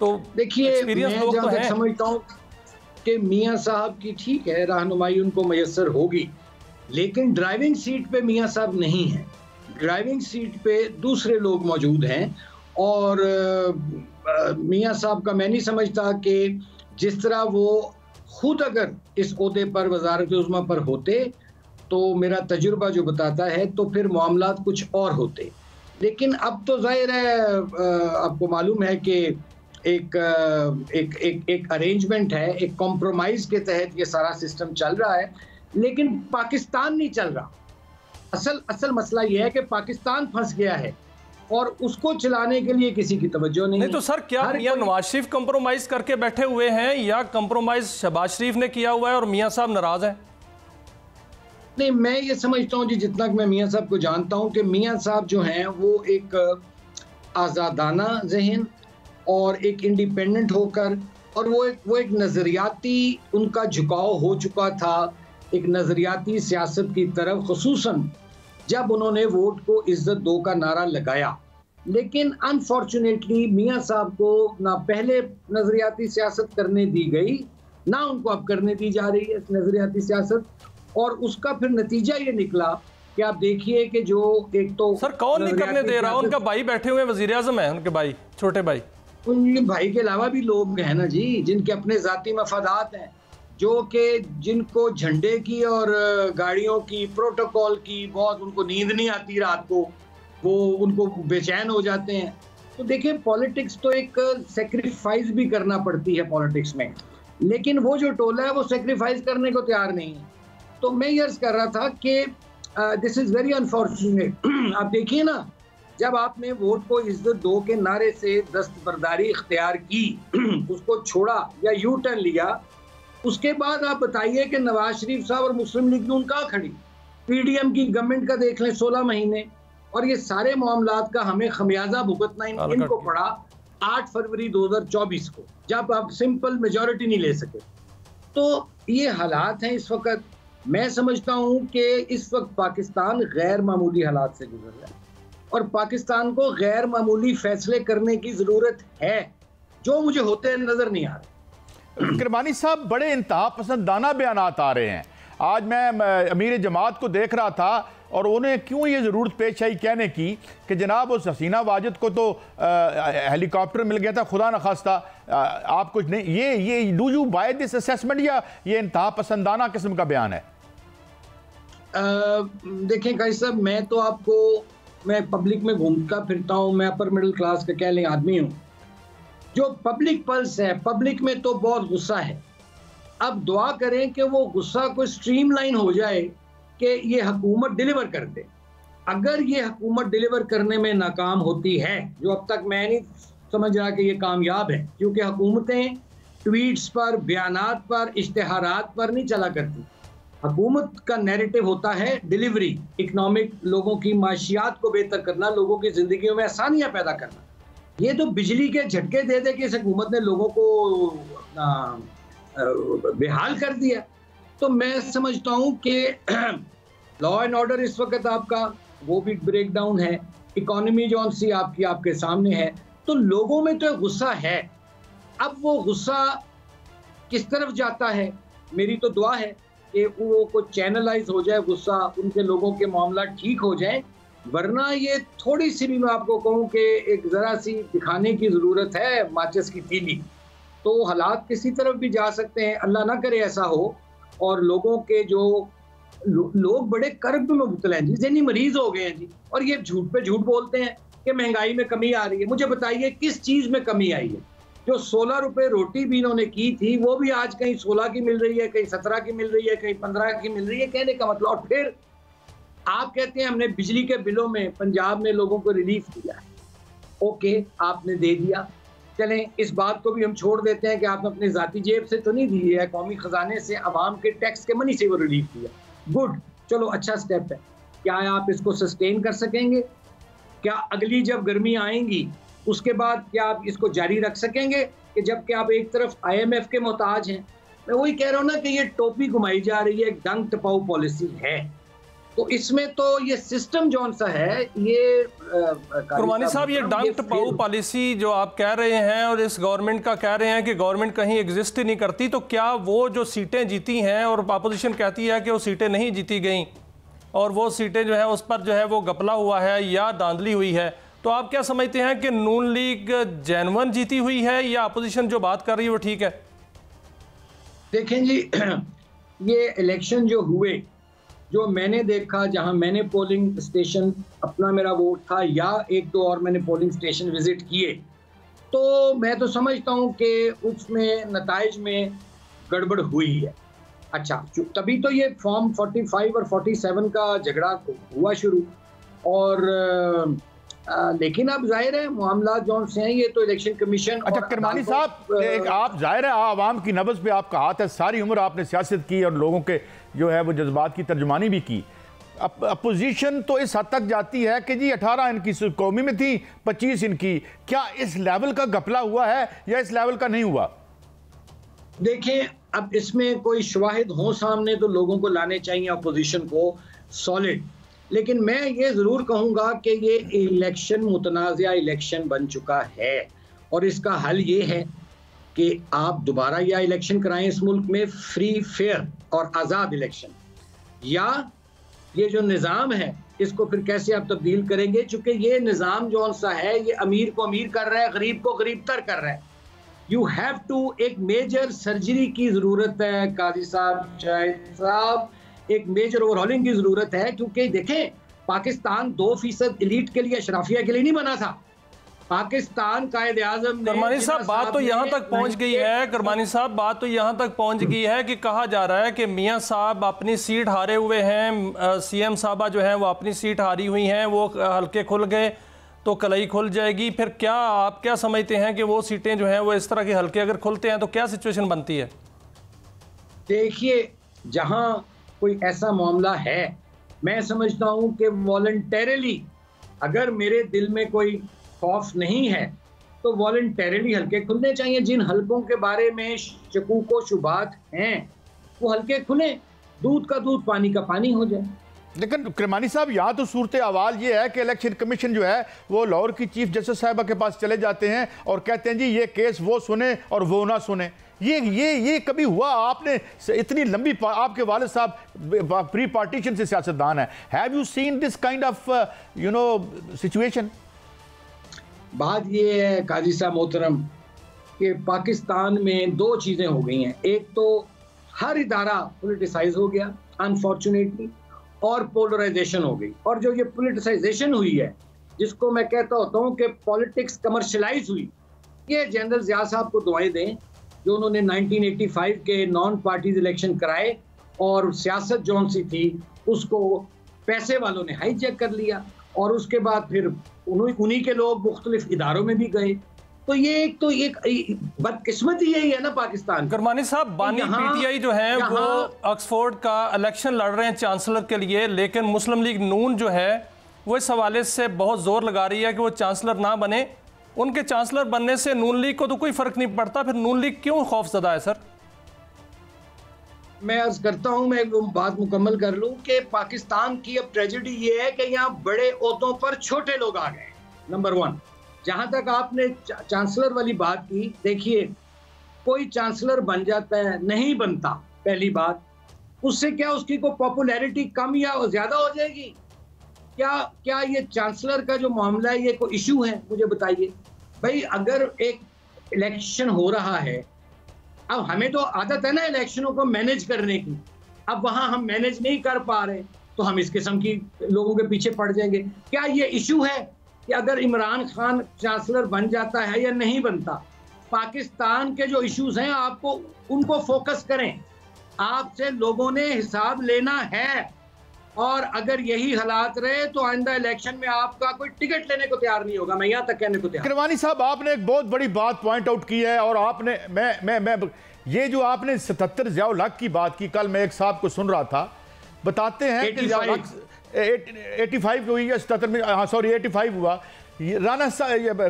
तो देखिए, मैं जहाँ तक समझता हूँ कि मियां साहब की ठीक है, रहनुमाई उनको मयसर होगी, लेकिन ड्राइविंग सीट पे मियां साहब नहीं है। ड्राइविंग सीट पे दूसरे लोग मौजूद हैं, और मियां साहब का मैं नहीं समझता कि जिस तरह वो खुद अगर इस ओहदे पर, वज़ारत उज़्मा पर होते, तो मेरा तजुर्बा जो बताता है तो फिर मामलात कुछ और होते। लेकिन अब तो जाहिर है, आपको मालूम है कि एक अरेंजमेंट है, एक कॉम्प्रोमाइज़ के तहत ये सारा सिस्टम चल रहा है, लेकिन पाकिस्तान नहीं चल रहा। असल मसला ये है कि पाकिस्तान फंस गया है और उसको चलाने के लिए किसी की तवज्जो नहीं। तो सर, क्या मियां नवाज शरीफ कंप्रोमाइज करके बैठे हुए हैं या कंप्रोमाइज शहबाज शरीफ ने किया हुआ है और मियां साहब नाराज हैं? नहीं, मैं ये समझता हूँ जी, जितना मैं मियां साहब को जानता हूँ, कि मियां साहब जो हैं वो एक आज़ादाना जहन और एक इंडिपेंडेंट होकर, और वो एक नज़रियाती उनका झुकाव हो चुका था, एक नज़रियाती सियासत की तरफ, खुसूसन जब उन्होंने वोट को इज्जत दो का नारा लगाया। लेकिन अनफॉर्चुनेटली मियां साहब को ना पहले नजरियाती सियासत करने दी गई, ना उनको अब करने दी जा रही है नजरियाती सियासत, और उसका फिर नतीजा ये निकला कि आप देखिए कि जो एक तो सर कौन नहीं करने दे रहा? उनका भाई बैठे हुए वजीर आजम है, उनके भाई, छोटे भाई। उनके भाई के अलावा भी लोग हैं ना जी, जिनके अपने जाती मफादात हैं, जो कि जिनको झंडे की और गाड़ियों की, प्रोटोकॉल की बहुत उनको नींद नहीं आती रात को, वो उनको बेचैन हो जाते हैं। तो देखिए, पॉलिटिक्स तो एक सेक्रीफाइस भी करना पड़ती है पॉलिटिक्स में। लेकिन वो जो टोला है वो सेक्रीफाइस करने को तैयार नहीं है। तो मैं ये अर्ज कर रहा था कि दिस इज़ वेरी अनफॉर्चुनेट। आप देखिए ना, जब आपने वोट को इज्जत दो के नारे से दस्तबरदारी इख्तियार की, उसको छोड़ा या यू टर्न लिया, उसके बाद आप बताइए कि नवाज शरीफ साहब और मुस्लिम लीग नून कहाँ खड़ी। पीडीएम की गवर्नमेंट का देख लें 16 महीने, और ये सारे मामलात का हमें खमियाजा भुगतना इनको पड़ा 8 फरवरी 2024 को, जब आप सिंपल मेजॉरिटी नहीं ले सके। तो ये हालात हैं इस वक्त। मैं समझता हूँ कि इस वक्त पाकिस्तान गैर मामूली हालात से गुजर रहा है और पाकिस्तान को गैर मामूली फैसले करने की ज़रूरत है, जो मुझे होते नज़र नहीं आ रहे। किरमानी साहब, बड़े इंतहा पसंदाना बयानात आ रहे हैं। आज मैं अमीर जमात को देख रहा था और उन्हें क्यों ये ज़रूरत पेश आई कहने की कि जनाब उस हसीना वाजिद को तो हेलीकॉप्टर मिल गया था, खुदा न खास्ता आप कुछ नहीं। ये do you buy this assessment या ये इंतहा पसंदाना किस्म का बयान है? देखें काजी साहब, मैं पब्लिक में घूमता फिरता हूँ, मैं अपर मिडिल क्लास का कह लें आदमी हूँ। जो पब्लिक पल्स है, पब्लिक में तो बहुत गुस्सा है। अब दुआ करें कि वो गुस्सा को स्ट्रीमलाइन हो जाए कि ये हुकूमत डिलीवर कर दे। अगर ये हुकूमत डिलीवर करने में नाकाम होती है, जो अब तक मैं नहीं समझ रहा कि ये कामयाब है, क्योंकि हुकूमतें ट्वीट्स पर, बयानात पर, इश्तिहारात पर नहीं चला करती। हुकूमत का नैरेटिव होता है डिलीवरी, इकनॉमिक, लोगों की माशियात को बेहतर करना, लोगों की ज़िंदगियों में आसानियाँ पैदा करना। ये तो बिजली के झटके दे दे के इस हुकूमत ने लोगों को बेहाल कर दिया। तो मैं समझता हूँ कि लॉ एंड ऑर्डर इस वक्त आपका वो भी ब्रेक डाउन है, इकोनॉमी जो सी आपकी आपके सामने है, तो लोगों में तो गुस्सा है। अब वो गुस्सा किस तरफ जाता है, मेरी तो दुआ है कि वो को चैनलाइज हो जाए गुस्सा, उनके लोगों के मामला ठीक हो जाए। वरना ये थोड़ी सी भी मैं आपको कहूँ कि एक ज़रा सी दिखाने की ज़रूरत है, माचिस की तीली, तो हालात किसी तरफ भी जा सकते हैं। अल्लाह ना करे ऐसा हो। और लोगों के जो लोग बड़े कर्ब में मुब्तला हैं जी, ज़हनी मरीज हो गए हैं जी, और ये झूठ पे झूठ बोलते हैं कि महंगाई में कमी आ रही है। मुझे बताइए किस चीज़ में कमी आई है? जो 16 रुपए रोटी भी इन्होंने की थी, वो भी आज कहीं 16 की मिल रही है, कहीं 17 की मिल रही है, कहीं 15 की मिल रही है। कहने का मतलब, और फिर आप कहते हैं हमने बिजली के बिलों में पंजाब में लोगों को रिलीफ दिया है। ओके, आपने दे दिया, चलें इस बात को भी हम छोड़ देते हैं कि आपने अपनी ज़ाती जेब से तो नहीं दी है, कौमी ख़जाने से, अवाम के टैक्स के मनी से वो रिलीफ दिया। गुड, चलो अच्छा स्टेप है। क्या आप इसको सस्टेन कर सकेंगे? क्या अगली जब गर्मी आएंगी उसके बाद क्या आप इसको जारी रख सकेंगे कि जबकि आप एक तरफ IMF के मोहताज हैं? मैं वही कह रहा हूँ ना कि ये टोपी घुमाई जा रही है, डंक टपाऊ पॉलिसी है। तो इसमें तो ये सिस्टम जौन सा है, ये कुरबानी साहब, ये डंक टपाऊ पॉलिसी जो आप कह रहे हैं और इस गवर्नमेंट का कह रहे हैं कि गवर्नमेंट कहीं एग्जिस्ट ही नहीं करती, तो क्या वो जो सीटें जीती हैं और अपोजिशन कहती है कि वो सीटें नहीं जीती गई और वो सीटें जो है उस पर जो है वो गपला हुआ है या धांधली हुई है, तो आप क्या समझते हैं कि नून लीग जेन्युइन जीती हुई है या अपोजिशन जो बात कर रही है वो ठीक है? देखें जी, ये इलेक्शन जो हुए, जो मैंने देखा, जहां मैंने पोलिंग स्टेशन अपना मेरा वोट था या एक दो और मैंने पोलिंग स्टेशन विजिट किए, तो मैं तो समझता हूं कि उसमें नताइज में गड़बड़ हुई है। अच्छा, तभी तो ये फॉर्म 45 और 47 का झगड़ा हुआ शुरू। और लेकिन अब जाहिर है मामला जौन से हैं, ये तो इलेक्शन कमीशन। अच्छा किरमानी साहब, एक आप जाहिर है आवाम की नब्ज़ पे आपका हाथ है, सारी उम्र आपने सियासत की और लोगों के जो है वो जज्बात की तर्जुमानी भी की। अपोजिशन तो इस हद तक जाती है कि जी 18 इनकी कौमी में थी, 25 इनकी। क्या इस लेवल का घपला हुआ है या इस लेवल का नहीं हुआ? देखें, अब इसमें कोई शवाहिद हो सामने तो लोगों को लाने चाहिए अपोजिशन को सॉलिड। लेकिन मैं ये ज़रूर कहूँगा कि ये इलेक्शन मुतनाज़ा इलेक्शन बन चुका है और इसका हल ये है कि आप दोबारा या इलेक्शन कराएं इस मुल्क में, फ्री, फेयर और आज़ाद इलेक्शन, या ये जो निज़ाम है इसको फिर कैसे आप तब्दील करेंगे, चूँकि ये निज़ाम जो सा है ये अमीर को अमीर कर रहा है, गरीब को गरीब तर कर रहा है। यू हैव टू, एक मेजर सर्जरी की ज़रूरत है काजी साहब, शाहिद साहब, एक मेजर ओवरहॉलिंग की ज़रूरत है। क्योंकि देखें, पाकिस्तान 2% एलीट के लिए, अशराफिया के लिए नहीं बना था। पाकिस्तान कायदे आज़म ने, करमानी साहब बात तो यहाँ तक पहुँच गई है, करमानी साहब बात तो यहाँ तक पहुँच गई है कि कहा जा रहा है कि मियाँ साहब अपनी सीट हारे हुए हैं, सीएम साहबा जो हैं वो अपनी सीट हारी हुई हैं, वो हल्के खुल गए तो कलई खुल जाएगी। फिर क्या आप क्या समझते हैं कि वो सीटें जो हैं वो इस तरह के हल्के अगर खुलते हैं तो क्या सिचुएशन बनती है? देखिए, जहाँ कोई ऐसा मामला है, मैं समझता हूँ कि वॉलंटरली, अगर मेरे दिल में कोई खौफ नहीं है तो वॉलंटरली हल्के खुलने चाहिए। जिन हल्कों के बारे में शकूक व शुबात हैं वो हल्के खुले, दूध का दूध पानी का पानी हो जाए। लेकिन करमानी साहब, यहाँ तो सूरत अवाल ये है कि इलेक्शन कमीशन जो है वो लाहौर की चीफ जस्टिस साहिबा के पास चले जाते हैं और कहते हैं जी ये केस वो सुने और वो ना सुने। ये कभी हुआ? आपने इतनी लंबी, आपके वालिद साहब प्री पार्टीशन से सियासतदान है, have you seen this kind of situation? बात ये है काजी साहब मोहतरम कि पाकिस्तान में दो चीज़ें हो गई हैं। एक तो हर इदारा पोलिटिसाइज हो गया अनफॉर्चुनेटली, और पोलराइजेशन हो गई। और जो ये पोलिटिसाइजेशन हुई है, जिसको मैं कहता होता हूँ कि पॉलिटिक्स कमर्शलाइज हुई, ये जनरल ज़िया साहब को दुआएं दें जो उन्होंने 1985 के नॉन पार्टीज इलेक्शन कराए और सियासत जौन सी थी उसको पैसे वालों ने हाईजैक कर लिया, और उसके बाद फिर उन्हीं के लोग मुख्तलिफ इदारों में भी गए। तो ये एक बदकिस्मती यही है ना पाकिस्तान। करमानी साहब, बानी पीटीआई जो है वो ऑक्सफोर्ड का इलेक्शन लड़ रहे हैं चांसलर के लिए, लेकिन मुस्लिम लीग नून जो है वो इस हवाले से बहुत जोर लगा रही है कि वो चांसलर ना बने। उनके चांसलर बनने से नून लीग को तो कोई फर्क नहीं पड़ता, फिर नून लीग क्यों खौफजदा है? सर मैं अर्ज करता हूं, मैं वो बात मुकम्मल कर लूं कि पाकिस्तान की अब ट्रेजेडी ये है कि यहाँ बड़े ओहदों पर छोटे लोग आ गए। नंबर वन, जहां तक आपने चांसलर वाली बात की, देखिए कोई चांसलर बन जाता है, नहीं बनता, पहली बात, उससे क्या उसकी कोई पॉपुलैरिटी कम या ज्यादा हो जाएगी? क्या ये चांसलर का जो मामला है ये कोई इशू है? मुझे बताइए भाई। अगर एक इलेक्शन हो रहा है, अब हमें तो आदत है ना इलेक्शनों को मैनेज करने की, अब वहां हम मैनेज नहीं कर पा रहे तो हम इस किस्म की लोगों के पीछे पड़ जाएंगे। क्या ये इशू है कि अगर इमरान खान चांसलर बन जाता है या नहीं बनता? पाकिस्तान के जो इश्यूज हैं आपको उनको फोकस करें, आपसे लोगों ने हिसाब लेना है, और अगर यही हालात रहे तो आइंदा इलेक्शन में आपका कोई टिकट लेने को तैयार नहीं होगा। मैं यहाँ तक कहने को तैयार। करवानी साहब, आपने एक बहुत बड़ी बात पॉइंट आउट की है, और आपने मैं ये जो आपने 77 ज़ियाउल हक की बात की, कल मैं एक साहब को सुन रहा था, बताते हैं कि 85 हुई या 77 में, हाँ सॉरी 85 हुआ। राना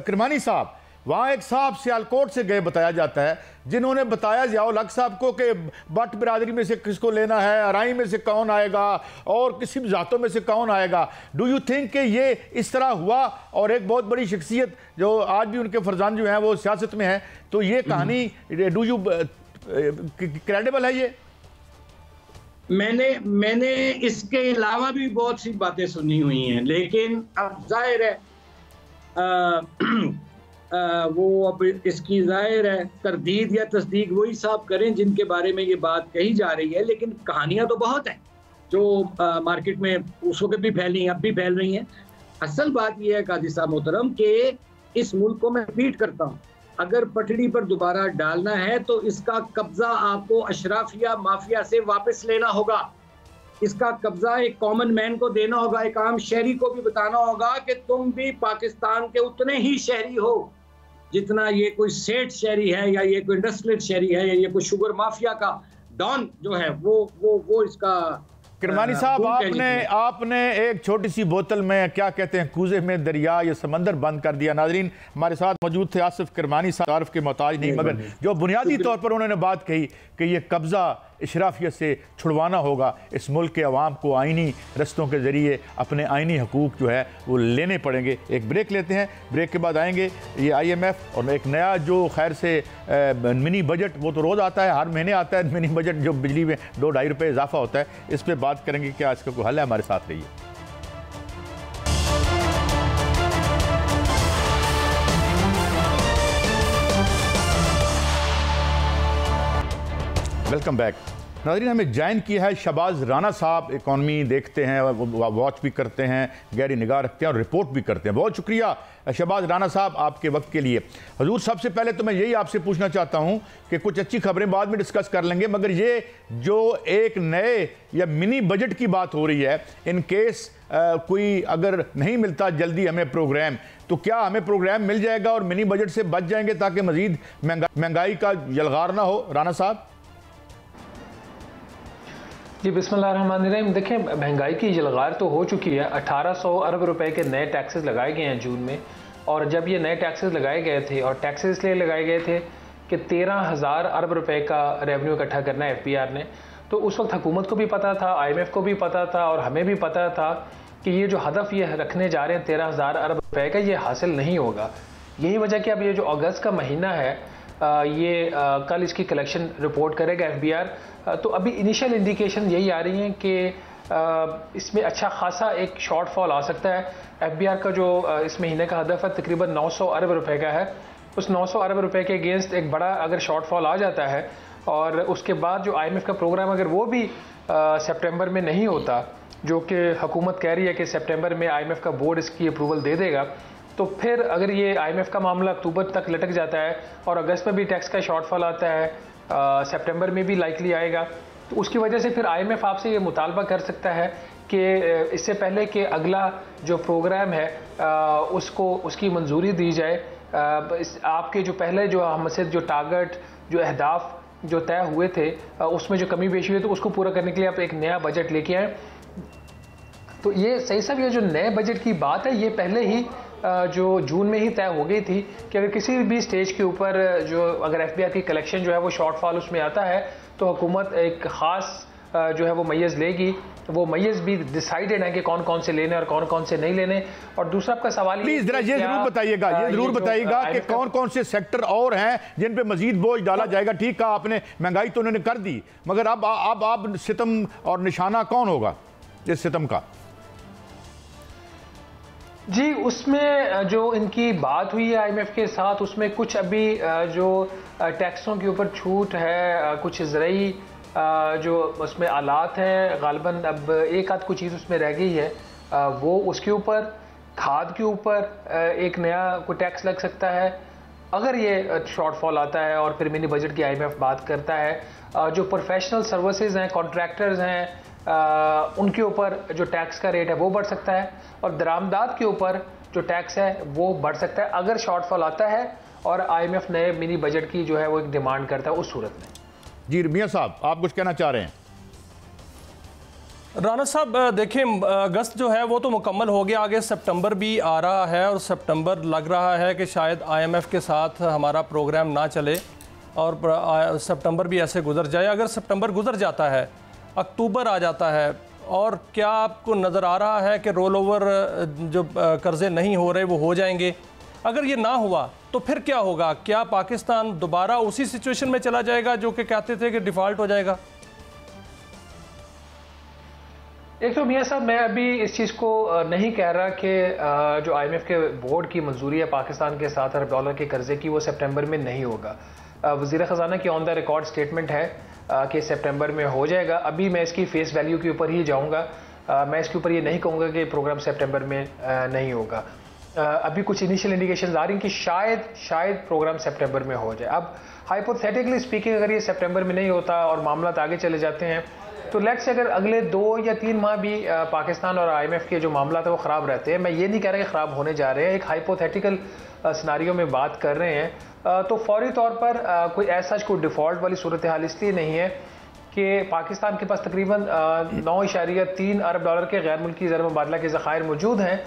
करमानी साहब, वहाँ एक साहब सियालकोट से गए, बताया जाता है, जिन्होंने बताया ज़ियाउल हक साहब को कि बट बिरादरी में से किसको लेना है, अराई में से कौन आएगा और किसी भी ज़ातों में से कौन आएगा। डू यू थिंक कि ये इस तरह हुआ? और एक बहुत बड़ी शख्सियत जो आज भी उनके फरजान जो हैं वो सियासत में हैं, तो ये कहानी डू यू क्रेडिबल है ये? मैंने इसके अलावा भी बहुत सी बातें सुनी हुई हैं, लेकिन अब जाहिर है वो अब इसकी जाहिर है तरदीद या तस्दीक वही साहब करें जिनके बारे में ये बात कही जा रही है। लेकिन कहानियां तो बहुत हैं जो मार्केट में उस वक्त भी फैली हैं, अब भी फैल रही हैं। असल बात यह है काजी साहब मोहतरम कि इस मुल्क को मैं रिपीट करता हूँ, अगर पटड़ी पर दोबारा डालना है तो इसका कब्जा आपको अशराफिया माफिया से वापस लेना होगा। इसका कब्जा एक कॉमन मैन को देना होगा, एक आम शहरी को भी बताना होगा कि तुम भी पाकिस्तान के उतने ही शहरी हो जितना ये कोई सेठ शहरी है, या ये कोई इंडस्ट्रियल शहरी है, या ये कोई शुगर माफिया का डॉन जो है वो इसका। करमानी साहब, आपने एक छोटी सी बोतल में क्या कहते हैं कूजे में दरिया या समंदर बंद कर दिया। नाजरीन, हमारे साथ मौजूद थे आसिफ करमानी साहब, तारीफ के मोहताज नहीं, मगर जो बुनियादी तौर पर उन्होंने बात कही कि ये कब्ज़ा इशराफियत से छुड़वाना होगा, इस मुल्क के अवाम को आइनी रस्तों के ज़रिए अपने आइनी हकूक़ जो है वो लेने पड़ेंगे। एक ब्रेक लेते हैं, ब्रेक के बाद आएंगे ये IMF और एक नया जो खैर से मिनी बजट, वो तो रोज़ आता है, हर महीने आता है मिनी बजट, जो बिजली में 2-2.5 रुपये इजाफा होता है, इस पर बात करेंगे, क्या इसका कोई हल है? हमारे साथ रहिए। Welcome back. नाज़रीन, हमें ज्वाइन किया है शहबाज राना साहब, इकॉनमी देखते हैं, वॉच भी करते हैं, गहरी निगाह रखते हैं और रिपोर्ट भी करते हैं। बहुत शुक्रिया शहबाज राना साहब आपके वक्त के लिए। हजूर, सबसे पहले तो मैं यही आपसे पूछना चाहता हूँ कि कुछ अच्छी खबरें बाद में डिस्कस कर लेंगे, मगर ये जो एक नए या मिनी बजट की बात हो रही है, इन केस कोई अगर नहीं मिलता जल्दी हमें प्रोग्राम, तो क्या हमें प्रोग्राम मिल जाएगा और मिनी बजट से बच जाएंगे ताकि मजीद महंगाई का यलगार ना हो? राना साहब जी, बिस्मिल्लाहिर्रहमानिर्रहीम। देखिए, महंगाई की यलगार तो हो चुकी है। 1800 अरब रुपए के नए टैक्सेस लगाए गए हैं जून में, और जब ये नए टैक्सेस लगाए गए थे, और टैक्सेस इसलिए लगाए गए थे कि 13,000 अरब रुपए का रेवेन्यू इकट्ठा करना है FBR ने, तो उस वक्त हुकूमत को भी पता था, IMF को भी पता था और हमें भी पता था कि ये जो हदफ ये रखने जा रहे हैं 13,000 अरब रुपए का, ये हासिल नहीं होगा। यही वजह कि अब ये जो अगस्त का महीना है, ये कल इसकी कलेक्शन रिपोर्ट करेगा FBR, तो अभी इनिशियल इंडिकेशन यही आ रही हैं कि इसमें अच्छा खासा एक शॉर्टफॉल आ सकता है। FBR का जो इस महीने का हदफ है तकरीबन 900 अरब रुपए का है। उस 900 अरब रुपए के अगेंस्ट एक बड़ा अगर शॉर्टफॉल आ जाता है, और उसके बाद जो IMF का प्रोग्राम अगर वो भी सितंबर में नहीं होता, जो कि हुकूमत कह रही है कि सितंबर में IMF का बोर्ड इसकी अप्रूवल दे देगा, तो फिर अगर ये IMF का मामला अक्टूबर तक लटक जाता है और अगस्त में भी टैक्स का शॉर्टफॉल आता है, सितंबर में भी लाइकली आएगा, तो उसकी वजह से फिर IMF आपसे ये मुतालबा कर सकता है कि इससे पहले कि अगला जो प्रोग्राम है उसकी मंजूरी दी जाए। आपके जो पहले जो हमसे जो टारगेट, जो अहदाफ जो तय हुए थे, उसमें जो कमी पेशी हुई तो उसको पूरा करने के लिए आप एक नया बजट लेके आए। तो ये सही सब, ये जो नए बजट की बात है, ये पहले ही जो जून में ही तय हो गई थी कि अगर किसी भी स्टेज के ऊपर जो अगर FBR की कलेक्शन जो है वो शॉर्टफॉल उसमें आता है, तो हुकूमत एक ख़ास जो है वो मैयज़ लेगी। वो मैयज़ भी डिसाइडेड है कि कौन कौन से लेने और कौन कौन से नहीं लेने। और दूसरा आपका सवाल प्लीज जरा ये जरूर बताइएगा, कि कौन कौन से सेक्टर और हैं जिन पे मजीद बोझ डाला जाएगा। ठीक कहा आपने, महंगाई तो उन्होंने कर दी, मगर अब सितम और निशाना कौन होगा इस सितम का? जी, उसमें जो इनकी बात हुई है IMF के साथ, उसमें कुछ अभी जो टैक्सों के ऊपर छूट है, कुछ ज़रई जो उसमें आलात हैं, गालिबन अब एक आध कुछ चीज़ उसमें रह गई है, वो उसके ऊपर, खाद के ऊपर एक नया कोई टैक्स लग सकता है अगर ये शॉर्टफॉल आता है। और फिर मिनी बजट की IMF बात करता है। जो प्रोफेशनल सर्विसेज हैं, कॉन्ट्रैक्टर्स हैं, उनके ऊपर जो टैक्स का रेट है वो बढ़ सकता है, और दरामदात के ऊपर जो टैक्स है वो बढ़ सकता है अगर शॉर्टफॉल आता है और IMF नए मिनी बजट की जो है वो एक डिमांड करता है उस सूरत में। जी मियां साहब, आप कुछ कहना चाह रहे हैं? राना साहब देखिए, अगस्त जो है वो तो मुकम्मल हो गया, आगे सितंबर भी आ रहा है, और सितंबर लग रहा है कि शायद IMF के साथ हमारा प्रोग्राम ना चले और सितंबर भी ऐसे गुजर जाए। अगर सितंबर गुजर जाता है, अक्टूबर आ जाता है, और क्या आपको नज़र आ रहा है कि रोल ओवर जो कर्ज़े नहीं हो रहे वो हो जाएंगे? अगर ये ना हुआ तो फिर क्या होगा? क्या पाकिस्तान दोबारा उसी सिचुएशन में चला जाएगा जो कि कहते थे कि डिफ़ॉल्ट हो जाएगा? एक तो मियां साहब, मैं अभी इस चीज़ को नहीं कह रहा कि जो IMF के बोर्ड की मंजूरी है पाकिस्तान के 7 अरब डॉलर के कर्जे की, वो सितंबर में नहीं होगा। वज़ीर ख़जाना की ऑन द रिकॉर्ड स्टेटमेंट है कि सितंबर में हो जाएगा। अभी मैं इसकी फेस वैल्यू के ऊपर ही जाऊंगा, मैं इसके ऊपर ये नहीं कहूँगा कि प्रोग्राम सितंबर में नहीं होगा। अभी कुछ इनिशियल इंडिकेशंस आ रही हैं कि शायद प्रोग्राम सितंबर में हो जाए। अब हाइपोथेटिकली स्पीकिंग, अगर ये सितंबर में नहीं होता और मामला आगे चले जाते हैं, तो लेट्स से अगर अगले 2 या 3 माह भी पाकिस्तान और IMF के जो मामला है वो ख़राब रहते हैं, मैं ये नहीं कह रहा कि ख़राब होने जा रहे हैं, एक हाइपोथेटिकल सिनारियो में बात कर रहे हैं, तो फौरी तौर पर कोई ऐसा कोई डिफ़ॉल्ट वाली सूरत हाल इसलिए नहीं है कि पाकिस्तान के पास तकरीबन 9.3 अरब डॉलर के गैर मुल्की ज़र मुबादला के ज़खायर मौजूद हैं,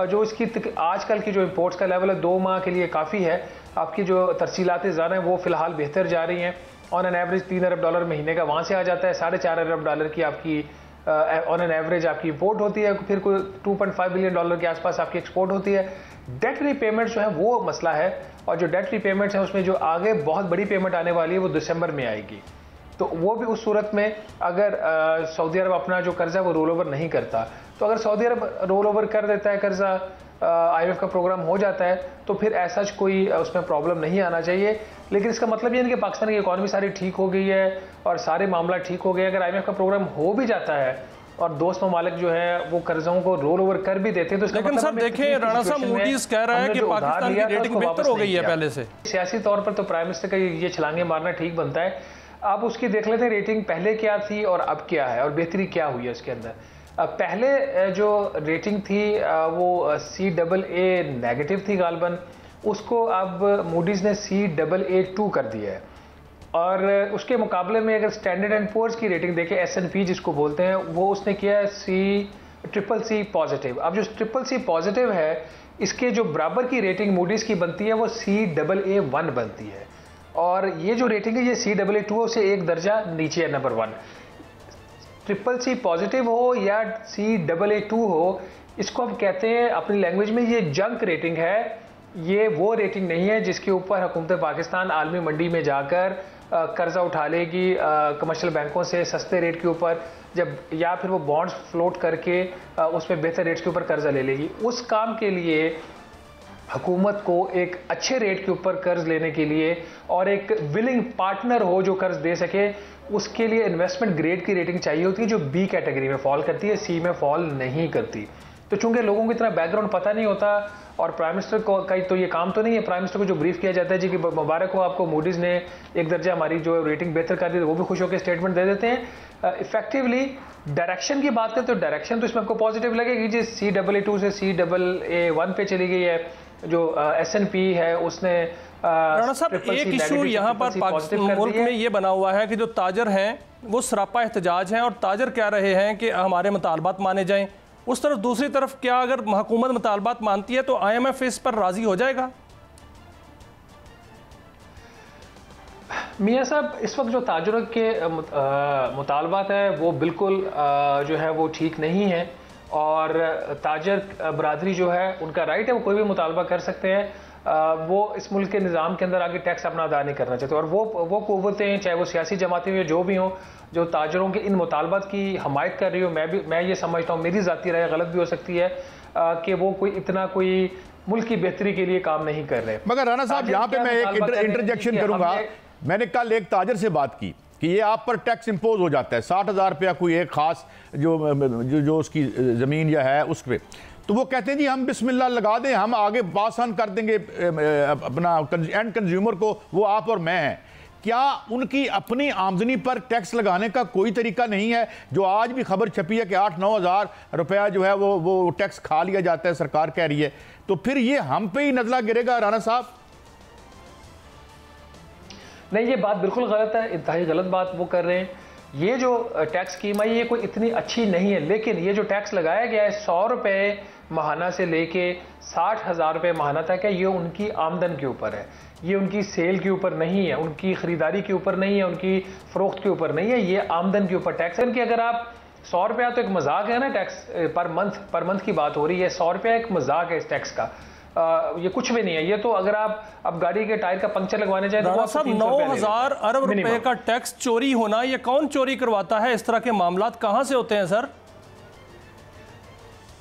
जो इसकी आजकल की जो इम्पोर्ट्स का लेवल है 2 माह के लिए काफ़ी है। आपकी जो तरसीलात ज़र हैं वो फ़िलहाल बेहतर जा रही हैं। On an average 3 Arab dollar महीने का वहाँ से आ जाता है, 4.5 अरब डॉलर की आपकी ऑन एन एवरेज आपकी इम्पोर्ट होती है, फिर कोई 2.5 बिलियन डॉलर के आसपास आपकी एक्सपोर्ट होती है। डेट रीपेमेंट्स जो है वो मसला है, और जो डेट रीपेमेंट्स है उसमें जो आगे बहुत बड़ी पेमेंट आने वाली है वो दिसंबर में आएगी। तो वो भी उस सूरत में अगर सऊदी अरब अपना जो कर्जा वो रोल ओवर नहीं करता, तो अगर सऊदी अरब रोल ओवर कर देता है कर्जा, IMF का प्रोग्राम हो जाता है, तो फिर ऐसा कोई उसमें प्रॉब्लम नहीं आना चाहिए। लेकिन इसका मतलब ये नहीं कि पाकिस्तान की इकॉनमी सारी ठीक हो गई है और सारे मामला ठीक हो गए। अगर IMF का प्रोग्राम हो भी जाता है और दोस्त ममालिक जो है वो कर्जों को रोल ओवर कर भी देते हैं, तो लेकिन सर देखें, राणा साहब मूडीज कह रहा है कि पाकिस्तान की रेटिंग बेहतर हो गई है पहले से। सियासी तौर पर तो प्राइम मिनिस्टर का ये छलांगे मारना ठीक बनता है। आप उसकी देख लेते हैं रेटिंग पहले क्या थी और अब क्या है और बेहतरी क्या हुई है उसके अंदर। पहले जो रेटिंग थी वो CAA नेगेटिव थी गालबन, उसको अब मूडीज ने CAA2 कर दिया है। और उसके मुकाबले में अगर स्टैंडर्ड एंड पुअर्स की रेटिंग देखें, S&P जिसको बोलते हैं, वो उसने किया है CCC पॉजिटिव। अब जो CCC पॉजिटिव है, इसके जो बराबर की रेटिंग मूडीज की बनती है वो CAA1 बनती है। और ये जो रेटिंग है ये CAA2 से एक दर्जा नीचे है, नंबर 1। CCC पॉजिटिव हो या CAA2 हो, इसको हम कहते हैं अपनी लैंग्वेज में ये जंक रेटिंग है। ये वो रेटिंग नहीं है जिसके ऊपर हुकूमत पाकिस्तान आलमी मंडी में जाकर कर्जा उठा लेगी कमर्शियल बैंकों से सस्ते रेट के ऊपर, जब या फिर वो बॉन्ड्स फ्लोट करके उसमें बेहतर रेट्स के ऊपर कर्जा ले लेगी। उस काम के लिए हुकूमत को एक अच्छे रेट के ऊपर कर्ज लेने के लिए और एक विलिंग पार्टनर हो जो कर्ज दे सके, उसके लिए इन्वेस्टमेंट ग्रेड की रेटिंग चाहिए होती है, जो B कैटेगरी में फॉल करती है, C में फॉल नहीं करती। तो चूंकि लोगों को इतना बैकग्राउंड पता नहीं होता और प्राइम मिनिस्टर को का तो ये काम तो नहीं है, प्राइम मिनिस्टर को जो ब्रीफ किया जाता है जी कि मुबारक हो आपको, मूडीज ने एक दर्जा हमारी जो रेटिंग बेहतर कर दी, वो भी खुश होकर स्टेटमेंट दे देते हैं। इफेक्टिवली डायरेक्शन की बात करें तो डायरेक्शन तो इसमें आपको पॉजिटिव लगेगी जी। CAA2 से CAA1 पे चली गई है। जो S&P है उसने राणा साहब एक इशू यहाँ पर पाकिस्तान मुल्क में ये बना हुआ है कि जो ताजर हैं वो सरापा एहतजाज हैं और ताजर कह रहे हैं कि हमारे मुतालबात माने जाएं। उस तरफ दूसरी तरफ क्या अगर हुकूमत मुतालबात मानती है तो IMF इस पर राजी हो जाएगा? मियाँ साहब, इस वक्त जो ताजरों के मुतालबात है वो बिल्कुल जो है वो ठीक नहीं है और ताजर बरादरी जो है उनका राइट है, वो कोई भी मुतालबा कर सकते हैं। वो इस मुल्क के निज़ाम के अंदर आगे टैक्स अपना अदा नहीं करना चाहते और वो क़ुव्वतें, चाहे वो सियासी जमातें हो जो भी हों, जो ताजरों के इन मुतालबात की हमायत कर रही हो, मैं ये समझता हूँ, मेरी ज़ाती राय गलत भी हो सकती है कि वो कोई मुल्क की बेहतरी के लिए काम नहीं कर रहे। मगर राणा साहब यहाँ पे मैं एक इंटरजेक्शन करूँगा। मैंने कल एक ताजर से बात की कि ये आप पर टैक्स इंपोज हो जाता है 60,000 रुपया कोई एक खास जो उसकी ज़मीन या है उस पर, तो वो कहते हैं जी हम बिस्मिल्लाह लगा दें, हम आगे पास ऑन कर देंगे अपना एंड कंज्यूमर को, वो आप और मैं हैं। क्या उनकी अपनी आमदनी पर टैक्स लगाने का कोई तरीका नहीं है? जो आज भी खबर छपी है कि 8-9 हज़ार रुपया जो है वो टैक्स खा लिया जाता है, सरकार कह रही है, तो फिर ये हम पे ही नजला गिरेगा राणा साहब? नहीं, ये बात बिल्कुल गलत है, इंतहाई गलत बात वो कर रहे हैं। ये जो टैक्स स्कीम है ये कोई इतनी अच्छी नहीं है, लेकिन ये जो टैक्स लगाया गया है 100 रुपये माहाना से लेके 60,000 रुपये माहाना तक है, ये उनकी आमदन के ऊपर है, ये उनकी सेल के ऊपर नहीं है, उनकी खरीदारी के ऊपर नहीं है, उनकी फरोख्त के ऊपर नहीं है, ये आमदन के ऊपर टैक्स है। कि अगर आप 100 रुपया तो एक मजाक है ना, टैक्स पर मंथ की बात हो रही है, 100 रुपया एक मजाक है इस टैक्स का, ये कुछ भी नहीं है। ये तो अगर आप अब गाड़ी के टायर का पंक्चर लगवाने जाए तो 9,000 अरब रुपए का टैक्स चोरी होना, ये कौन चोरी करवाता है? इस तरह के मामलात कहां से होते हैं सर?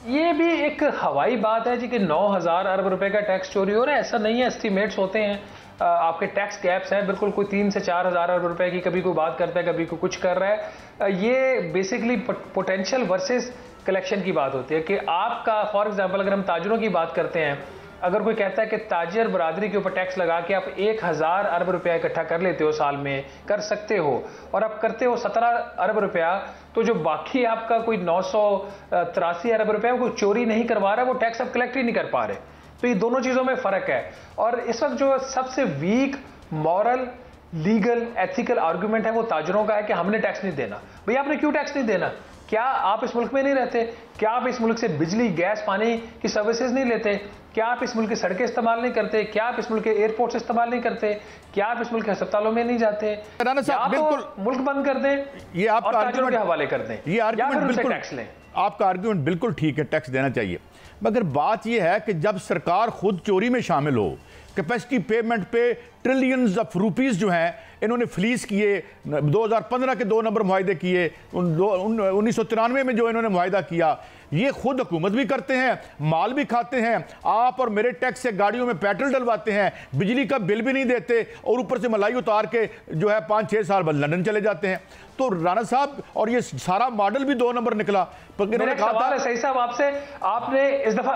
ये भी एक हवाई बात है जी कि 9,000 अरब रुपए का टैक्स चोरी हो रहा है, ऐसा नहीं है। एस्टीमेट्स होते हैं, आपके टैक्स गैप्स हैं बिल्कुल, कोई 3 से 4 हज़ार अरब रुपए की कभी कोई बात करता है, कभी कोई कुछ कर रहा है। ये बेसिकली पोटेंशियल वर्सेस कलेक्शन की बात होती है कि आपका, फॉर एग्जांपल अगर हम ताजरों की बात करते हैं, अगर कोई कहता है कि ताजर बरादरी के ऊपर टैक्स लगा के आप 1,000 अरब रुपया इकट्ठा कर लेते हो, साल में कर सकते हो, और आप करते हो 17 अरब रुपया, तो जो बाकी आपका कोई 983 अरब रुपया कोई चोरी नहीं करवा रहा, वो टैक्स आप कलेक्ट ही नहीं कर पा रहे। तो ये दोनों चीज़ों में फ़र्क है। और इस वक्त जो सबसे weak moral, legal, ethical argument है वो ताजरों का है कि हमने टैक्स नहीं देना। भैया आपने क्यों टैक्स नहीं देना? क्या आप इस मुल्क में नहीं रहते? क्या आप इस मुल्क से बिजली, गैस, पानी की सर्विसेज नहीं लेते? क्या आप इस मुल्क की सड़कें इस्तेमाल नहीं करते? क्या आप इस मुल्क के एयरपोर्ट इस्तेमाल नहीं करते? क्या आप इस मुल्क के अस्पतालों में नहीं जाते? बिल्कुल मुल्क बंद कर दें, ये आपका आर्गुमेंट के हवाले कर दें, ये आर्गुमेंट बिल्कुल टैक्स लें। आपका आर्गुमेंट बिल्कुल ठीक है, टैक्स देना चाहिए, मगर बात यह है कि जब सरकार खुद चोरी में शामिल हो, कैपेसिटी पेमेंट पे ट्रिलियंस ऑफ रुपीस जो हैं इन्होंने फ्लीस किए, 2015 के 2 नंबर मुआहदे किए, 1993 में जो इन्होंने मुआहदा किया, ये खुद हुकूमत भी करते हैं, माल भी खाते हैं, आप और मेरे टैक्स से गाड़ियों में पेट्रोल डलवाते हैं, बिजली का बिल भी नहीं देते और ऊपर से मलाई उतार के जो है 5-6 साल बाद लंदन चले जाते हैं। तो राणा साहब, और ये सारा मॉडल भी 2 नंबर निकला। मेरा सवाल है सही साहब आपसे, आपने इस दफा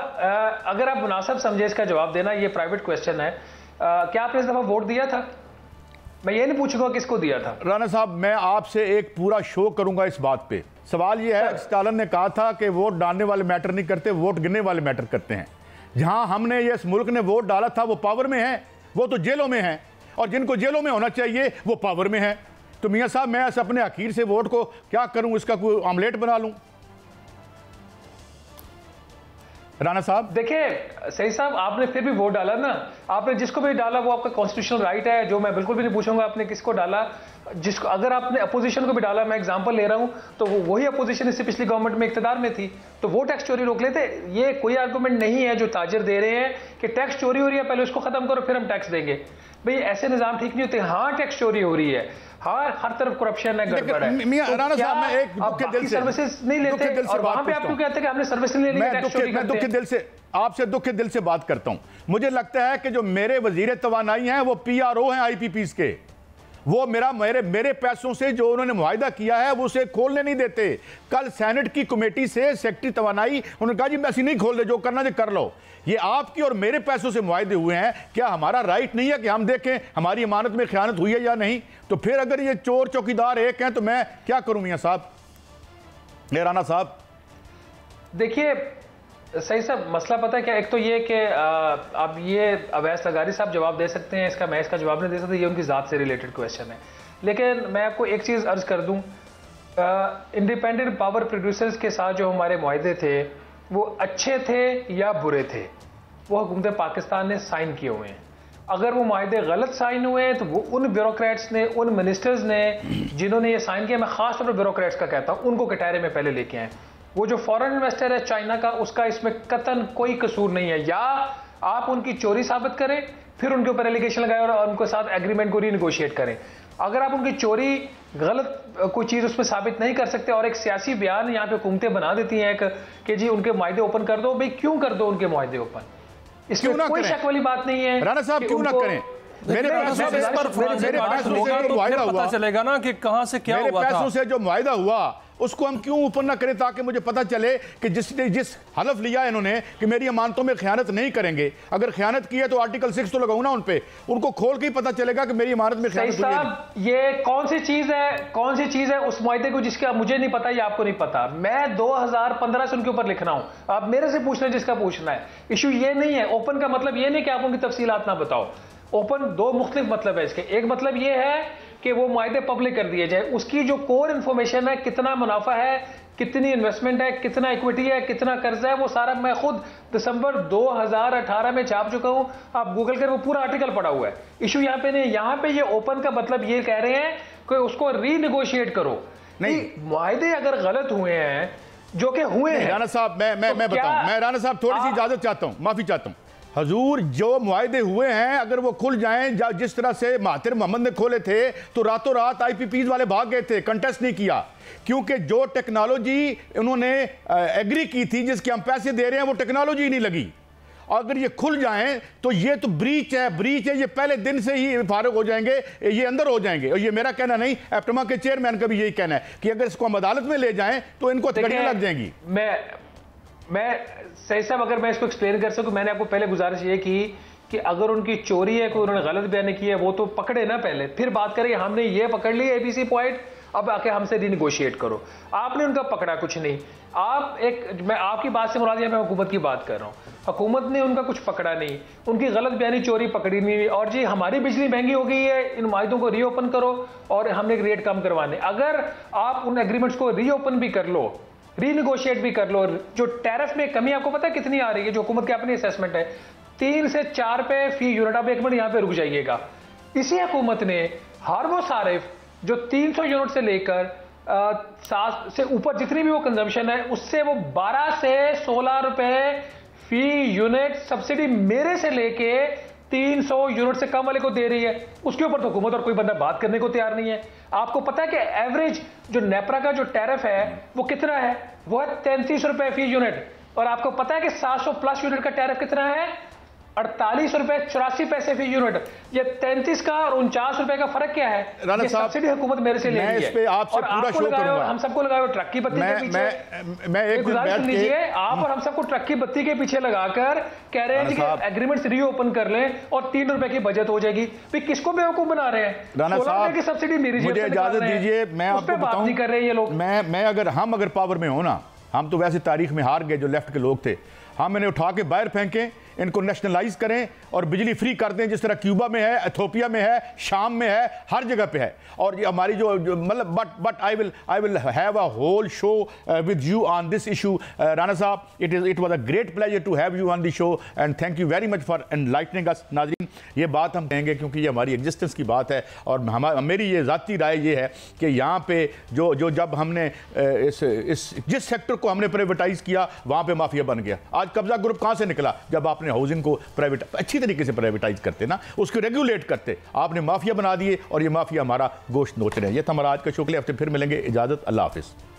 अगर आप मुनासिब समझे इसका जवाब देना, ये प्राइवेट क्वेश्चन है, क्या आपने इस दफा वोट दिया था? मैं ये नहीं पूछूंगा किसको दिया था। राणा साहब, मैं आपसे एक पूरा शो करूंगा इस बात पे। सवाल ये है, स्टालिन ने कहा था कि वोट डालने वाले मैटर नहीं करते, वोट गिनने वाले मैटर करते हैं। जहां हमने ये इस मुल्क ने वोट डाला था वो पावर में है, वो तो जेलों में है, और जिनको जेलों में होना चाहिए वो पावर में है। तो मियां साहब, मैं अपने आखिर से वोट को क्या करूं, इसका कोई ऑमलेट बना लूं? राणा साहब देखिए सही साहब, आपने फिर भी वोट डाला ना, आपने जिसको भी डाला वो आपका कॉन्स्टिट्यूशनल राइट है, जो मैं बिल्कुल भी नहीं पूछूंगा आपने किसको डाला। जिसको अगर आपने अपोजिशन को भी डाला, मैं एग्जांपल ले रहा हूं, तो वही अपोजिशन इससे पिछली गवर्नमेंट में इक्तदार में थी, तो वो टैक्स चोरी रोक लेते। ये कोई आर्गूमेंट नहीं है जो ताजिर दे रहे हैं कि टैक्स चोरी हो रही है, पहले उसको खत्म करो फिर हम टैक्स देंगे। भाई ऐसे निजाम ठीक नहीं होते। हाँ टैक्स चोरी हो रही है, हाँ हर तरफ करप्शन है, गड़बड़ है। मियां राणा साहब, मैं एक दुख के दिल से सर्विसेज नहीं लेते, और वहां पे आप क्यों कहते हैं कि हमने सर्विस नहीं लेनी? मैं दुख के दिल से आपसे दुख के दिल से बात करता हूं। मुझे लगता है कि जो मेरे वजीर तवानाई हैं वो PRO हैं IPPs के, वो मेरे पैसों से जो उन्होंने मुआहिदा किया है वो उसे खोलने नहीं देते। कल सेनेट की कमेटी से सेक्रेटरी तवानाई उन्होंने कहा जी ऐसी नहीं खोल दे, जो करना जो कर लो। ये आपकी और मेरे पैसों से मुआहिदे हुए हैं, क्या हमारा राइट नहीं है कि हम देखें हमारी अमानत में खयानत हुई है या नहीं? तो फिर अगर ये चोर चौकीदार एक हैं तो मैं क्या करूं मियां साहब, राणा साहब? देखिए सही साहब, मसला पता है क्या, एक तो ये कि अब ये अवैस लगारी साहब जवाब दे सकते हैं इसका, मैं इसका जवाब नहीं दे सकता, ये उनकी ज़ात से रिलेटेड क्वेश्चन है। लेकिन मैं आपको एक चीज़ अर्ज कर दूं, इंडिपेंडेंट पावर प्रोड्यूसर्स के साथ जो हमारे मुआहदे थे वो अच्छे थे या बुरे थे, वो हुकूमत पाकिस्तान ने साइन किए हुए हैं। अगर वो मुआहदे गलत साइन हुए हैं तो वो उन ब्यूरोक्रेट्स ने, उन मिनिस्टर्स ने जिन्होंने ये साइन किया, मैं खास तौर पर ब्यूरोक्रेट्स का कहता हूँ, उनको कटहरे में पहले लेके आए। वो जो फॉरेन इन्वेस्टर है चाइना का, उसका इसमें कतन कोई कसूर नहीं है। या आप उनकी चोरी साबित करें, फिर उनके ऊपर एलिगेशन लगाए और उनके साथ एग्रीमेंट को रीनेगोशिएट करें। अगर आप उनकी चोरी गलत कोई चीज उसमें साबित नहीं कर सकते और एक सियासी बयान यहाँ पे हुकूमतें बना देती हैं कि जी उनके मुआहदे ओपन कर दो, भाई क्यों कर दो उनके मुआहदे ओपन, इसमें कोई शक वाली बात नहीं है। राणा साहब क्यों ना करें? मेरे पता चलेगा ना कि कहां से क्या हुआ था। पैसों से जो मुआहिदा हुआ उसको हम क्यों ऊपर ना करें, ताकि मुझे पता चले कि जिसने जिस हलफ लिया इन्होंने कि मेरी अमानतों में खयानत नहीं करेंगे, अगर खयानत की है तो आर्टिकल 6 तो लगाऊं ना उन पे, उनको खोल के ही पता चलेगा कि मेरी अमानत में खयानत हुई है। ये कौन सी चीज है उस मुआहदे को जिसका मुझे नहीं पता या आपको नहीं पता? मैं 2015 से उनके ऊपर लिख रहा हूं, आप मेरे से पूछ रहे हैं जिसका पूछना है। इशू ये नहीं है, ओपन का मतलब ये नहीं कि आप उनकी तफसीलात ना बताओ। ओपन दो मुख्तलिफ मतलब है इसके। एक मतलब ये है कि वो मुआहदे पब्लिक कर दिए जाए, उसकी जो कोर इन्फॉर्मेशन है, कितना मुनाफा है, कितनी इन्वेस्टमेंट है, कितना इक्विटी है, कितना कर्जा है, वो सारा मैं खुद दिसंबर 2018 में छाप चुका हूं। आप गूगल कर, वो पूरा आर्टिकल पड़ा हुआ है। इशू यहाँ पे नहीं, यहाँ पे ये ओपन का मतलब ये कह रहे हैं कि उसको रीनेगोशिएट करो। नहीं, मुआहदे अगर गलत हुए हैं, जो कि हुए हैं। राणा साहब मैं बताऊं, मैं राणा साहब थोड़ी सी इजाजत चाहता हूं, माफी चाहता हूं। हजूर, जो मुआहदे हुए हैं अगर वो खुल जाएं, जिस तरह से महातिर मोहम्मद ने खोले थे तो रातों रात IPPs वाले भाग गए थे, कंटेस्ट नहीं किया, क्योंकि जो टेक्नोलॉजी उन्होंने एग्री की थी, जिसके हम पैसे दे रहे हैं, वो टेक्नोलॉजी नहीं लगी। अगर ये खुल जाएं तो ये तो ब्रीच है, ये पहले दिन से ही फारिग हो जाएंगे, ये अंदर हो जाएंगे। और ये मेरा कहना नहीं, एप्टमा के चेयरमैन का भी यही कहना है कि अगर इसको हम अदालत में ले जाएं तो इनको तकड़ियां लग जाएंगी। मैं सही साहब, अगर मैं इसको एक्सप्लेन कर सकूं, मैंने आपको पहले गुजारिश ये की कि अगर उनकी चोरी है, कोई उन्होंने गलत बयान की है, वो तो पकड़े ना पहले, फिर बात करें हमने ये पकड़ ली ABC पॉइंट, अब आके हमसे रिनेगोशिएट करो। आपने उनका पकड़ा कुछ नहीं। मैं आपकी बात से मुराद है, मैं हुकूमत की बात कर रहा हूँ। हुकूमत ने उनका कुछ पकड़ा नहीं, उनकी गलत बयानी चोरी पकड़ी नहीं। और जी हमारी बिजली महंगी हो गई है, इन मुआहिदों को रीओपन करो और हमने रेट कम करवाने। अगर आप उन एग्रीमेंट्स को रीओपन भी कर लो, रीनेगोशिएट भी कर लो, जो टैरिफ में कमी आपको पता है कितनी आ रही है, जो हुकूमत की अपनी असेसमेंट है 3 से 4 पे फी यूनिट। आप एक मिनट यहां पे रुक जाइएगा। इसी हुकूमत ने हर वो सारिफ जो 300 यूनिट से लेकर 7 से ऊपर जितनी भी वो कंजम्पशन है, उससे वो 12 से 16 रुपए फी यूनिट सब्सिडी मेरे से लेके 300 यूनिट से कम वाले को दे रही है, उसके ऊपर तो हुकूमत और कोई बंदा बात करने को तैयार नहीं है। आपको पता है कि एवरेज जो नेपरा का जो टैरिफ है वो कितना है? वो है 33 रुपए फी यूनिट। और आपको पता है कि 700 प्लस यूनिट का टैरिफ कितना है? 48 रुपए 84 पैसे फी यूनिट। ये 33 का और 49 रुपए का फर्क क्या है? ये सब्सिडी हुकूमत मेरे से ले रही है और आपको लगाए, हम सबको लगाए ट्रक की बत्ती के पीछे। मैं एक गुजारिश सुन लीजिए, आप और हम सबको ट्रक की बत्ती के पीछे लगाकर कह रहे हैं कि एग्रीमेंट्स रीओपन कर लें और 3 रुपए की बजट हो जाएगी। भाई किसको बेवकूफ बना रहे हैं? 16 रुपए की सब्सिडी मेरी मुझे इजाजत दीजिए, मैं आपको बात नहीं कर रहे ये लोग। मैं अगर पावर में हो ना, हम तो वैसे तारीख में हार गए जो लेफ्ट के लोग थे, हम इन्हें उठा के बाहर फेंकें, इनको नेशनलाइज करें और बिजली फ्री कर दें, जिस तरह क्यूबा में है, इथियोपिया में है, शाम में है, हर जगह पे है। और ये हमारी जो मतलब but I will have a whole show with you on this issue. Rana साहब, it was a great pleasure to have you on the show and thank you very much for enlightening us. नाज़रीन, ये बात हम कहेंगे क्योंकि ये हमारी existence की बात है और मेरी ये ज़ाती राय ये है कि यहाँ पे जो जब हमने जिस सेक्टर को हमने प्राइवेटाइज किया वहाँ पे माफिया बन गया। आज कब्जा ग्रुप कहाँ से निकला? जब आपने हाउसिंग को प्राइवेट अच्छी तरीके से प्राइवेटाइज करते ना, उसको रेगुलेट करते, आपने माफिया बना दिए और ये माफिया हमारा गोश्त नोच रहे हैं। ये था हमारा आज का शो। अगले हफ्ते फिर मिलेंगे। इजाजत, अल्लाह हाफिज़।